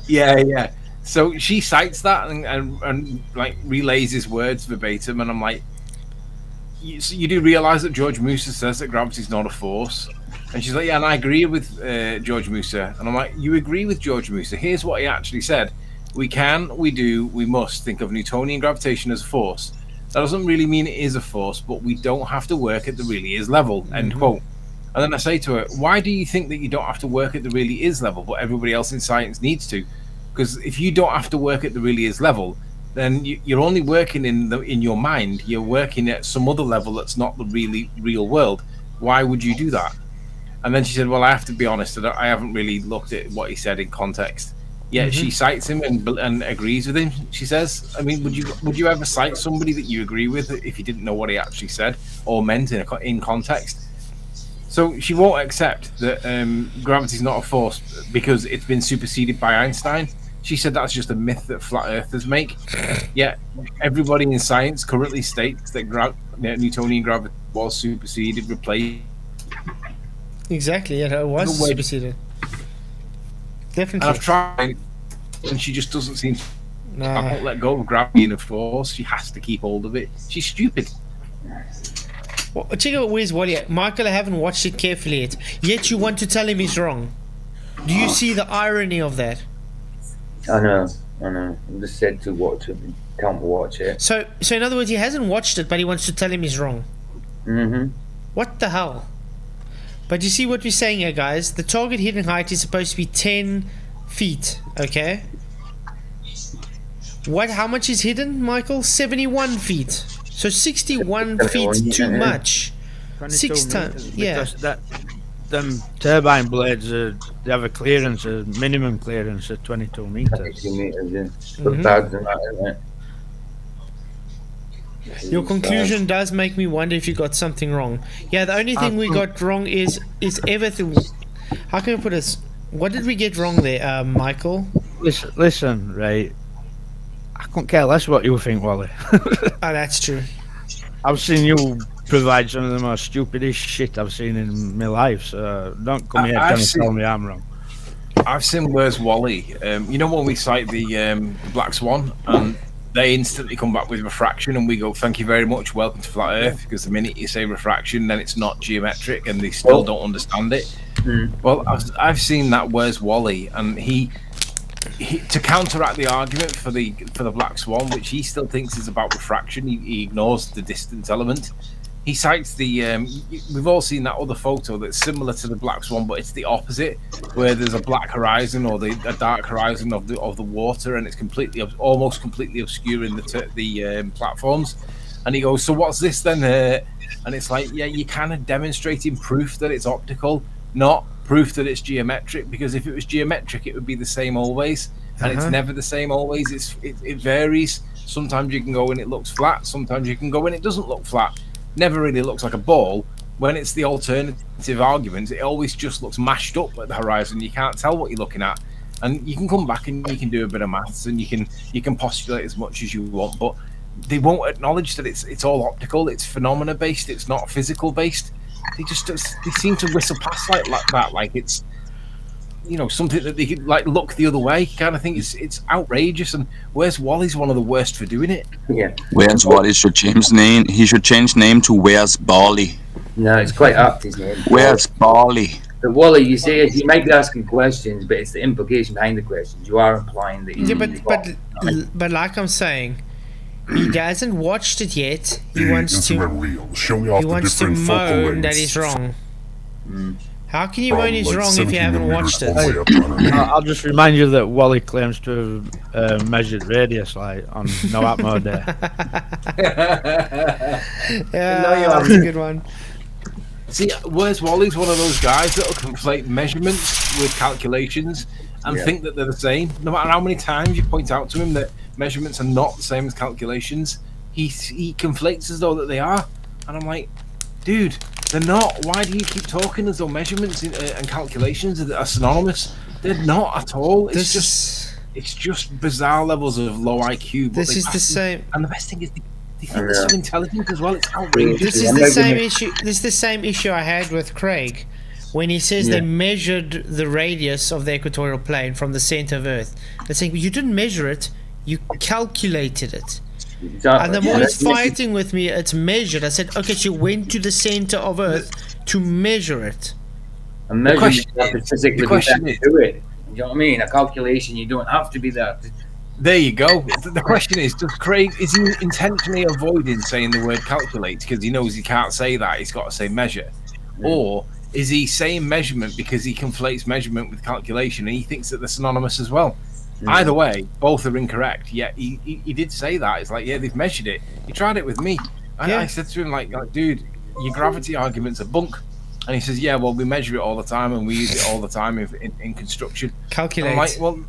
[SPEAKER 15] Yeah. So she cites that and like relays his words verbatim, and I'm like, you do realize that George Musa says that gravity's not a force? And she's like, yeah, and I agree with George Musa. And I'm like, you agree with George Musa? Here's what he actually said: we can, we do, we must think of Newtonian gravitation as a force. That doesn't really mean it is a force, but we don't have to work at the really is level. End quote. And then I say to her, why do you think that you don't have to work at the really is level, but everybody else in science needs to? Because if you don't have to work at the really is level, then you're only working in your mind. You're working at some other level that's not the really real world. Why would you do that? And then she said, well, I have to be honest, I haven't really looked at what he said in context. Yet she cites him and agrees with him. She says, I mean, would you ever cite somebody that you agree with if you didn't know what he actually said or meant in context? So she won't accept that gravity's not a force because it's been superseded by Einstein. She said that's just a myth that flat earthers make. Yet everybody in science currently states that Newtonian gravity was superseded, replaced.
[SPEAKER 2] Exactly, yeah, it was superseded. Definitely.
[SPEAKER 15] And I've tried, and she just doesn't seem to.
[SPEAKER 2] Nah.
[SPEAKER 15] I won't let go of gravity in a force. She has to keep hold of it. She's stupid.
[SPEAKER 2] Well, check out where's Wally at. Michael, I haven't watched it carefully yet you want to tell him he's wrong. Do you see the irony of that?
[SPEAKER 3] I know. I'm just said to watch it, can't watch it.
[SPEAKER 2] So in other words, he hasn't watched it, but he wants to tell him he's wrong. What the hell? But you see what we're saying here, guys. The target hidden height is supposed to be 10 feet, okay? How much is hidden, Michael? 71 feet. So 61 feet too much. 6 times, yeah.
[SPEAKER 4] Because them turbine blades, they have a minimum clearance of 22 meters.
[SPEAKER 3] 22 meters, yeah.
[SPEAKER 2] Your conclusion does make me wonder if you got something wrong. Yeah, the only thing we got wrong is everything. How can I put this? What did we get wrong there, Michael?
[SPEAKER 4] Listen, right. I couldn't care less what you think, Wally.
[SPEAKER 2] Oh, that's true.
[SPEAKER 4] I've seen you provide some of the most stupidest shit I've seen in my life, so don't come here trying to tell me I'm wrong.
[SPEAKER 15] I've seen Where's Wally. You know when we cite the Black Swan, and they instantly come back with refraction, and we go, thank you very much, welcome to Flat Earth, because the minute you say refraction, then it's not geometric, and they still don't understand it. Well, I've seen that Where's Wally, and he to counteract the argument for the Black Swan, which he still thinks is about refraction, he ignores the distance element. He cites the we've all seen that other photo that's similar to the Black Swan, but it's the opposite, where there's a black horizon or a dark horizon of the water, and it's almost completely obscuring the platforms. And he goes, so what's this then? And it's like, yeah, you're kind of demonstrating proof that it's optical, not proof that it's geometric, because if it was geometric, it would be the same always, and it's never the same always. It varies. Sometimes you can go and it looks flat. Sometimes you can go and it doesn't look flat. Never really looks like a ball. When it's the alternative argument, it always just looks mashed up at the horizon. You can't tell what you're looking at, and you can come back and you can do a bit of maths and you can postulate as much as you want, but they won't acknowledge that it's all optical. It's phenomena based. It's not physical based. They seem to whistle past like that, like it's something that they could like look the other way kind of thing. It's outrageous. And Where's Wally's one of the worst for doing it.
[SPEAKER 3] Yeah.
[SPEAKER 13] Where's Wally should change name. He should change name to Where's Bally.
[SPEAKER 3] No, it's quite apt, his name.
[SPEAKER 13] Where's Bally?
[SPEAKER 3] The Wally, you say you might be asking questions, but it's the implication behind the questions. You are implying that.
[SPEAKER 2] But like I'm saying, he hasn't watched it yet. He wants to moan that he's wrong. How can you moan he's wrong if you haven't watched it?
[SPEAKER 4] I'll just remind you that Wally claims to have measured radius light on No Atmo Day.
[SPEAKER 2] Yeah, that's a good one.
[SPEAKER 15] See, where's Wally's one of those guys that'll conflate measurements with calculations and think that they're the same. No matter how many times you point out to him that measurements are not the same as calculations, he conflates as though that they are. And I'm like, dude, they're not. Why do you keep talking as though measurements and calculations are synonymous? They're not at all. It's just bizarre levels of low IQ.
[SPEAKER 2] This is the same.
[SPEAKER 15] And the best thing is, they think they're so intelligent as well. It's outrageous.
[SPEAKER 2] This is the same issue. This is the same issue I had with Craig, when he says they measured the radius of the equatorial plane from the center of Earth. They're saying, well, you didn't measure it, you calculated it.
[SPEAKER 3] Exactly.
[SPEAKER 2] And the more he's fighting with me, it's measured. I said, okay, so you went to the center of Earth to measure it.
[SPEAKER 3] A measurement, you have to physically be there to do it. You know what I mean? A calculation, you don't have to be there.
[SPEAKER 15] There you go. The question is, does Craig, is he intentionally avoiding saying the word calculate because he knows he can't say that, he's got to say measure? Or is he saying measurement because he conflates measurement with calculation and he thinks that they're synonymous as well? Either way, both are incorrect. Yet he did say that. It's like, yeah, they've measured it. He tried it with me. I said to him, like, dude, your gravity argument's a bunk. And he says, yeah, well, we measure it all the time and we use it all the time in construction.
[SPEAKER 2] Calculate.
[SPEAKER 15] I'm like, well,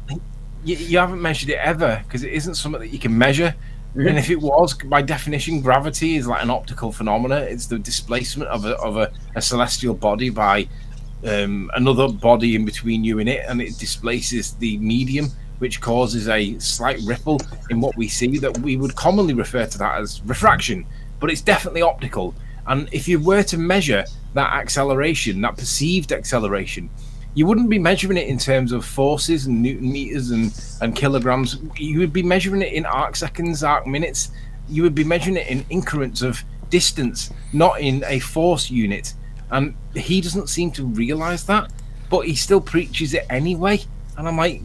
[SPEAKER 15] you haven't measured it ever because it isn't something that you can measure. And if it was, by definition, gravity is like an optical phenomena. It's the displacement of a celestial body by another body in between you and it, and it displaces the medium, which causes a slight ripple in what we see that we would commonly refer to that as refraction. But it's definitely optical. And if you were to measure that acceleration, that perceived acceleration, you wouldn't be measuring it in terms of forces and Newton meters and kilograms. You would be measuring it in arc seconds, arc minutes. You would be measuring it in increments of distance, not in a force unit. And he doesn't seem to realize that, but he still preaches it anyway. And I'm like,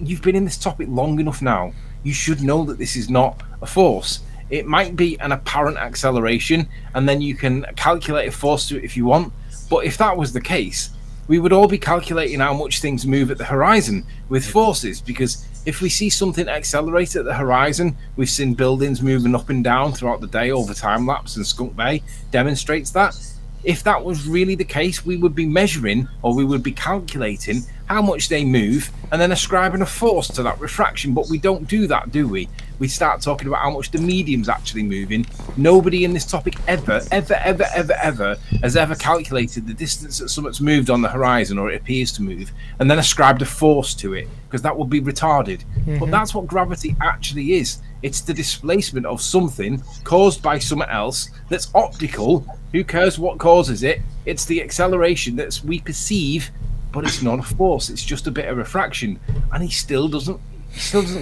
[SPEAKER 15] you've been in this topic long enough now. You should know that this is not a force. It might be an apparent acceleration, and then you can calculate a force to it if you want. But if that was the case, we would all be calculating how much things move at the horizon with forces, because if we see something accelerate at the horizon, we've seen buildings moving up and down throughout the day over time lapse, and Skunk Bay demonstrates that. If that was really the case, we would be measuring, or we would be calculating how much they move and then ascribing a force to that refraction. But we don't do that, do we? We start talking about how much the medium's actually moving. Nobody in this topic ever has ever calculated the distance that something's moved on the horizon, or it appears to move, and then ascribed a force to it, because that would be retarded. But that's what gravity actually is. It's the displacement of something caused by something else that's optical. Who cares what causes it? It's the acceleration that we perceive, but it's not a force. It's just a bit of refraction. And he still doesn't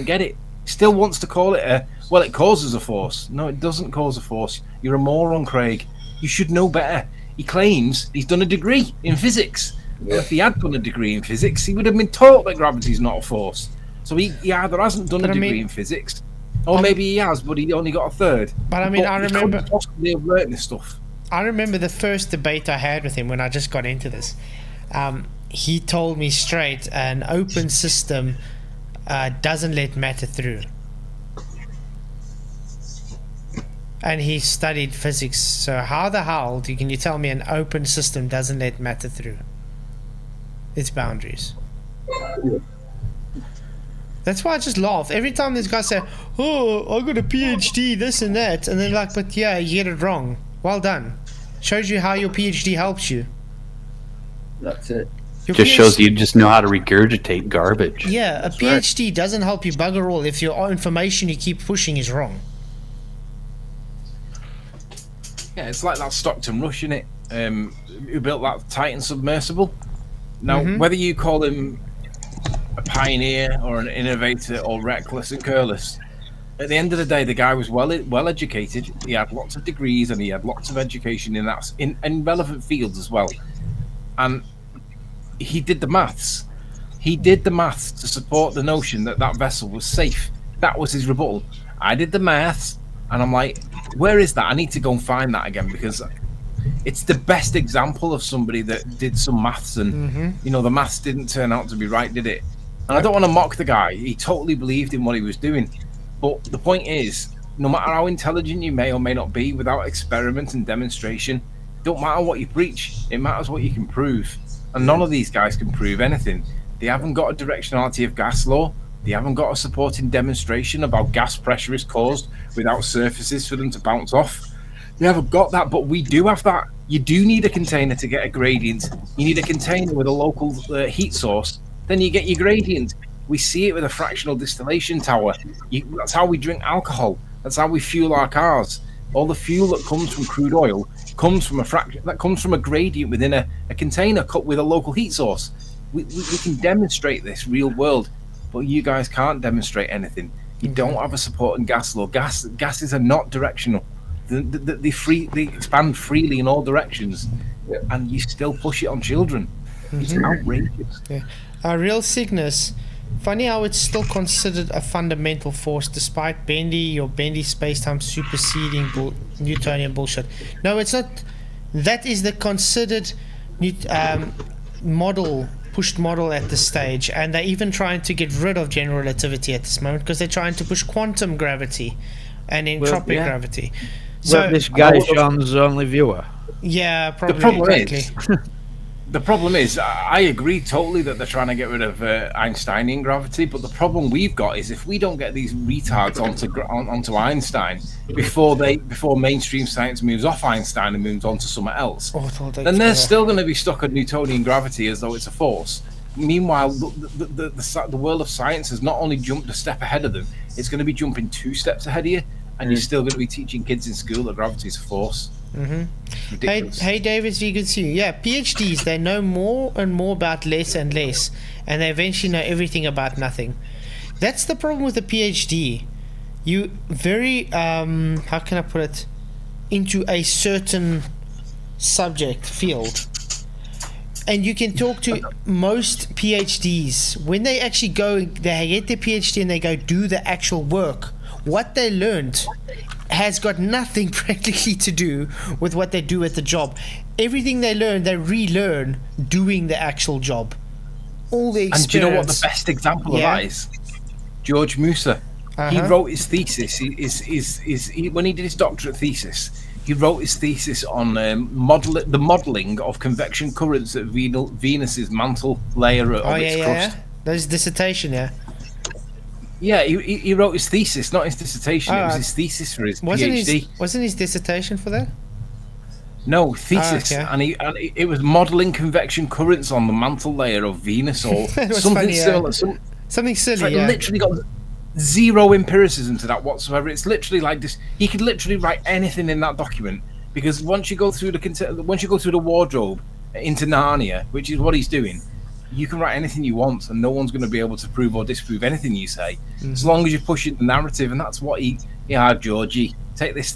[SPEAKER 15] get it. Still wants to call it it causes a force. No, it doesn't cause a force. You're a moron, Craig. You should know better. He claims he's done a degree in physics. Well, if he had done a degree in physics, he would have been taught that gravity is not a force. So he either hasn't done a degree in physics, or maybe he has, but he only got a third.
[SPEAKER 2] But I mean, I remember
[SPEAKER 15] he couldn't possibly have learned this stuff.
[SPEAKER 2] I remember the first debate I had with him when I just got into this. He told me straight, an open system doesn't let matter through. And he studied physics, so how the hell can you tell me an open system doesn't let matter through its boundaries? That's why I just laugh every time these guys say, "Oh, I got a PhD, this and that," and they're like, "But yeah, you get it wrong. Well done. Shows you how your PhD helps you."
[SPEAKER 3] That's it.
[SPEAKER 5] Just shows you just know how to regurgitate garbage.
[SPEAKER 2] Yeah, a PhD doesn't help you bugger all if your information you keep pushing is wrong.
[SPEAKER 15] Yeah, it's like that Stockton Rush, innit? Who built that Titan submersible. Now, whether you call him a pioneer or an innovator or reckless and careless, at the end of the day, the guy was well educated. He had lots of degrees and he had lots of education in relevant fields as well. And he did the maths. He did the maths to support the notion that that vessel was safe. That was his rebuttal. I did the maths, and I'm like, where is that? I need to go and find that again, because it's the best example of somebody that did some maths and, the maths didn't turn out to be right, did it? And I don't want to mock the guy. He totally believed in what he was doing. But the point is, no matter how intelligent you may or may not be, without experiment and demonstration, Don't matter what you preach, it matters what you can prove. And none of these guys can prove anything. They haven't got a directionality of gas law. They haven't got a supporting demonstration about gas pressure is caused without surfaces for them to bounce off. They haven't got that, but we do have that. You do need a container to get a gradient. You need a container with a local heat source. Then you get your gradient. We see it with a fractional distillation tower. That's how we drink alcohol. That's how we fuel our cars. All the fuel that comes from crude oil comes from a gradient within a container cut with a local heat source. We can demonstrate this real world, but you guys can't demonstrate anything. You don't have a supporting gas law. Gases are not directional. They expand freely in all directions, and you still push it on children. It's outrageous.
[SPEAKER 2] Yeah. Real Cygnus. Funny how it's still considered a fundamental force despite bendy space-time superseding Newtonian bullshit. No, it's not. That is the considered pushed model at this stage, and they're even trying to get rid of general relativity at this moment because they're trying to push quantum gravity and entropic gravity. So
[SPEAKER 4] this guy Shawn's only viewer.
[SPEAKER 2] Yeah, probably.
[SPEAKER 15] The problem is, I agree totally that they're trying to get rid of Einsteinian gravity, but the problem we've got is if we don't get these retards onto Einstein before mainstream science moves off Einstein and moves on to somewhere else, then they're still going to be stuck on Newtonian gravity as though it's a force. Meanwhile, the world of science has not only jumped a step ahead of them, it's going to be jumping 2 steps ahead of you, and you're still going to be teaching kids in school that gravity is a force.
[SPEAKER 2] Hey David, very good to see you. Yeah, PhDs, they know more and more about less and less, and they eventually know everything about nothing. That's the problem with a PhD. You very how can I put it, into a certain subject field, and you can talk to most PhDs when they actually they get their PhD and they go do the actual work. What they learned has got nothing practically to do with what they do at the job. Everything they learn, they relearn doing the actual job. All the experience.
[SPEAKER 15] And do you know what the best example of that is? George Musa. He wrote his thesis. When he did his doctorate thesis, he wrote his thesis on the modelling of convection currents at Venus's mantle layer of its crust.
[SPEAKER 2] That's his dissertation,
[SPEAKER 15] Yeah, he wrote his thesis, not his dissertation. It was his thesis for his PhD.
[SPEAKER 2] Wasn't his dissertation for that?
[SPEAKER 15] No, thesis. And it was modelling convection currents on the mantle layer of Venus or something similar.
[SPEAKER 2] Something silly,
[SPEAKER 15] Literally got zero empiricism to that whatsoever. It's literally like this. He could literally write anything in that document because once you go through the wardrobe into Narnia, which is what he's doing, you can write anything you want, and no one's going to be able to prove or disprove anything you say, as long as you're pushing the narrative. And that's what Georgie, take this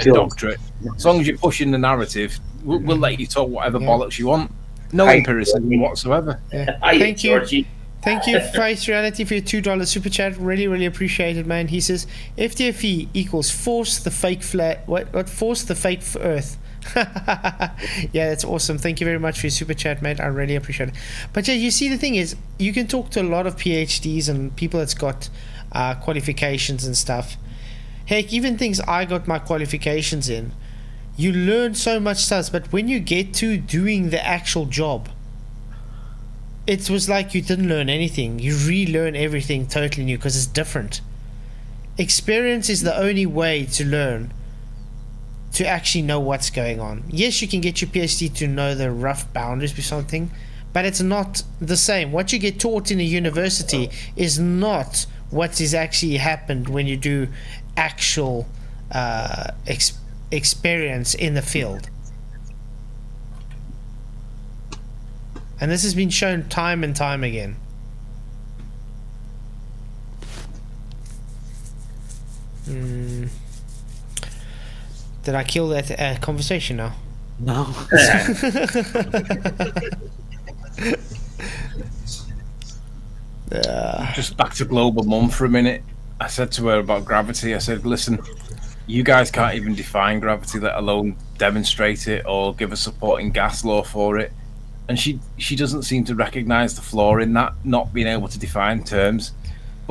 [SPEAKER 15] doctorate. As long as you're pushing the narrative, we'll let you talk whatever bollocks you want. No empiricism whatsoever.
[SPEAKER 2] Thank you, Georgie. Thank you, Face Reality, for your $2 super chat. Really, really appreciate it, man. He says FTFE equals force the fake flat. What force the fake Earth? Yeah, that's awesome. Thank you very much for your super chat, mate. I really appreciate it. But yeah, you see, the thing is, you can talk to a lot of PhDs and people that's got qualifications and stuff. Heck, even things I got my qualifications in, you learn so much stuff, but when you get to doing the actual job, it was like you didn't learn anything. You relearn everything totally new because it's different. Experience is the only way to learn, to actually know what's going on. Yes, you can get your PhD to know the rough boundaries of something, but it's not the same. What you get taught in a university is not what is actually happened when you do actual experience in the field. And this has been shown time and time again. Did I kill that conversation now?
[SPEAKER 5] No.
[SPEAKER 15] Just back to Global Mum for a minute. I said to her about gravity, I said, listen, you guys can't even define gravity, let alone demonstrate it or give a supporting gas law for it. And she doesn't seem to recognise the flaw in that, not being able to define terms.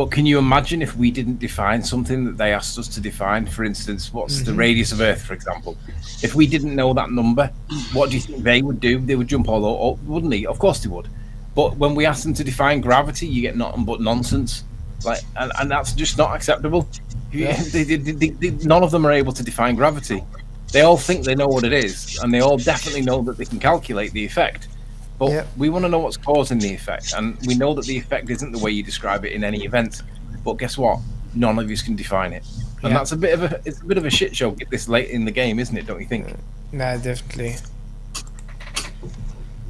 [SPEAKER 15] But can you imagine if we didn't define something that they asked us to define? For instance, what's the radius of Earth, for example? If we didn't know that number, what do you think they would do? They would jump all over, wouldn't they? Of course they would. But when we ask them to define gravity, you get nothing but nonsense. Like, and that's just not acceptable. None of them are able to define gravity. They all think they know what it is, and they all definitely know that they can calculate the effect. But we want to know what's causing the effect, and we know that the effect isn't the way you describe it in any event. But guess what? None of you can define it, and that's a bit of a shit show this late in the game, isn't it? Don't you think?
[SPEAKER 2] Nah, definitely.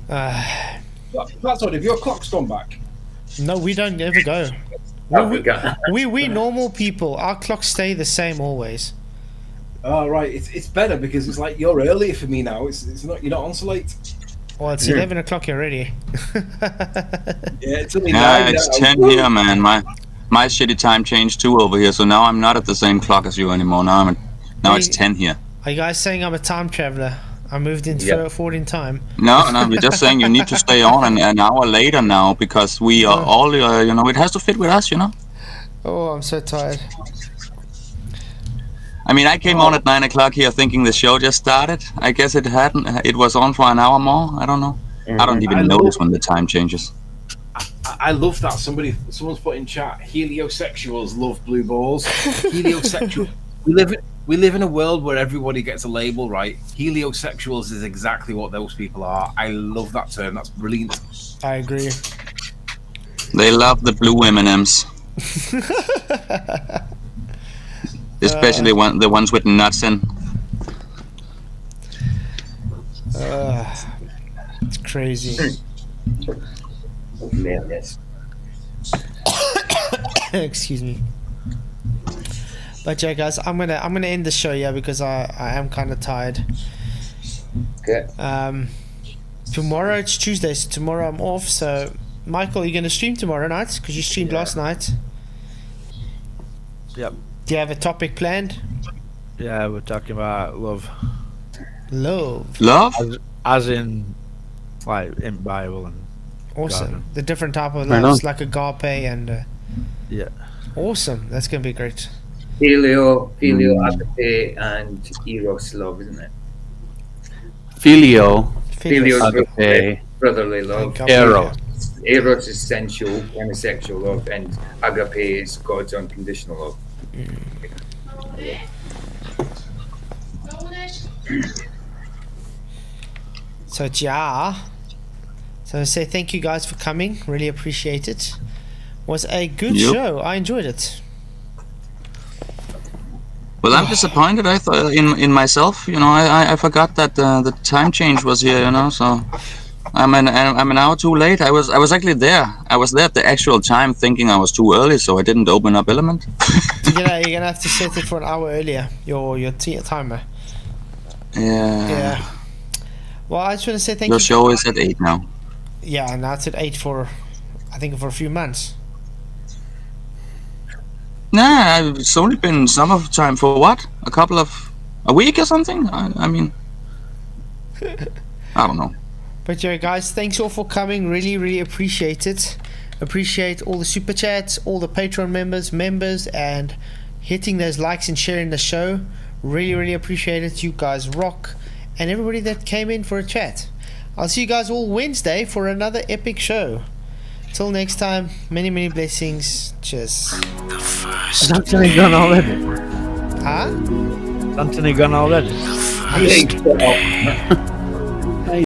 [SPEAKER 15] That's odd. Have your clock's gone back?
[SPEAKER 2] No, we don't ever go. We normal people, our clocks stay the same always.
[SPEAKER 15] Oh right, it's better because it's like you're earlier for me now. It's not, you're not on so late.
[SPEAKER 2] Well, it's 11 o'clock already.
[SPEAKER 15] Yeah, it's only 9
[SPEAKER 13] it's
[SPEAKER 15] now.
[SPEAKER 13] 10 here, man. My shitty time changed too over here, so now I'm not at the same clock as you anymore. Now it's 10 here.
[SPEAKER 2] Are you guys saying I'm a time traveler? I moved forward in time.
[SPEAKER 13] No, we're just saying you need to stay on an hour later now because we are all, it has to fit with us,
[SPEAKER 2] Oh, I'm so tired.
[SPEAKER 13] I mean, I came on at 9 o'clock here thinking the show just started. I guess it hadn't. It was on for an hour more. I don't know. I don't even notice when the time changes.
[SPEAKER 15] I love that. Someone's put in chat, heliosexuals love blue balls. Heliosexual. We live in a world where everybody gets a label, right? Heliosexuals is exactly what those people are. I love that term. That's brilliant.
[SPEAKER 2] I agree.
[SPEAKER 13] They love the blue M&Ms. Especially the ones with nuts in.
[SPEAKER 2] It's crazy. Excuse me. But yeah, guys, I'm gonna end the show because I am kind of tired.
[SPEAKER 3] Okay.
[SPEAKER 2] Tomorrow it's Tuesday, so tomorrow I'm off. So, Michael, you're gonna stream tomorrow night because you streamed last night.
[SPEAKER 4] Yep.
[SPEAKER 2] Do you have a topic planned?
[SPEAKER 4] Yeah, we're talking about love.
[SPEAKER 2] Love?
[SPEAKER 4] As in, like, in Bible and
[SPEAKER 2] awesome.
[SPEAKER 4] garden.
[SPEAKER 2] The different type of loves, like agape and...
[SPEAKER 4] yeah.
[SPEAKER 2] Awesome. That's going to be great.
[SPEAKER 3] Filio, agape, and eros love, isn't it?
[SPEAKER 5] Filio,
[SPEAKER 3] agape, brotherly love.
[SPEAKER 5] Eros.
[SPEAKER 3] Eros is sensual, kind of sexual love, and agape is God's unconditional love.
[SPEAKER 2] So I say thank you guys for coming. Really appreciate it. Was a good show. I enjoyed it.
[SPEAKER 13] Well, I'm disappointed. I thought in myself, I forgot that the time change was here, so I'm an hour too late. I was actually there. I was there at the actual time, thinking I was too early, so I didn't open up Element.
[SPEAKER 2] You're gonna have to set it for an hour earlier. Your timer.
[SPEAKER 13] Yeah.
[SPEAKER 2] Well, I just want to say thank you.
[SPEAKER 13] Your show is at 8 now.
[SPEAKER 2] Yeah, and that's at 8 for a few months.
[SPEAKER 13] Nah, it's only been summertime for what? A week or something? I mean, I don't know.
[SPEAKER 2] But yeah, guys, thanks all for coming. Really, really appreciate it. Appreciate all the super chats, all the Patreon members, and hitting those likes and sharing the show. Really, really appreciate it. You guys rock. And everybody that came in for a chat. I'll see you guys all Wednesday for another epic show. Till next time, many, many blessings. Cheers.
[SPEAKER 4] Is Anthony gone already?
[SPEAKER 2] Huh?
[SPEAKER 4] Is Anthony gone already?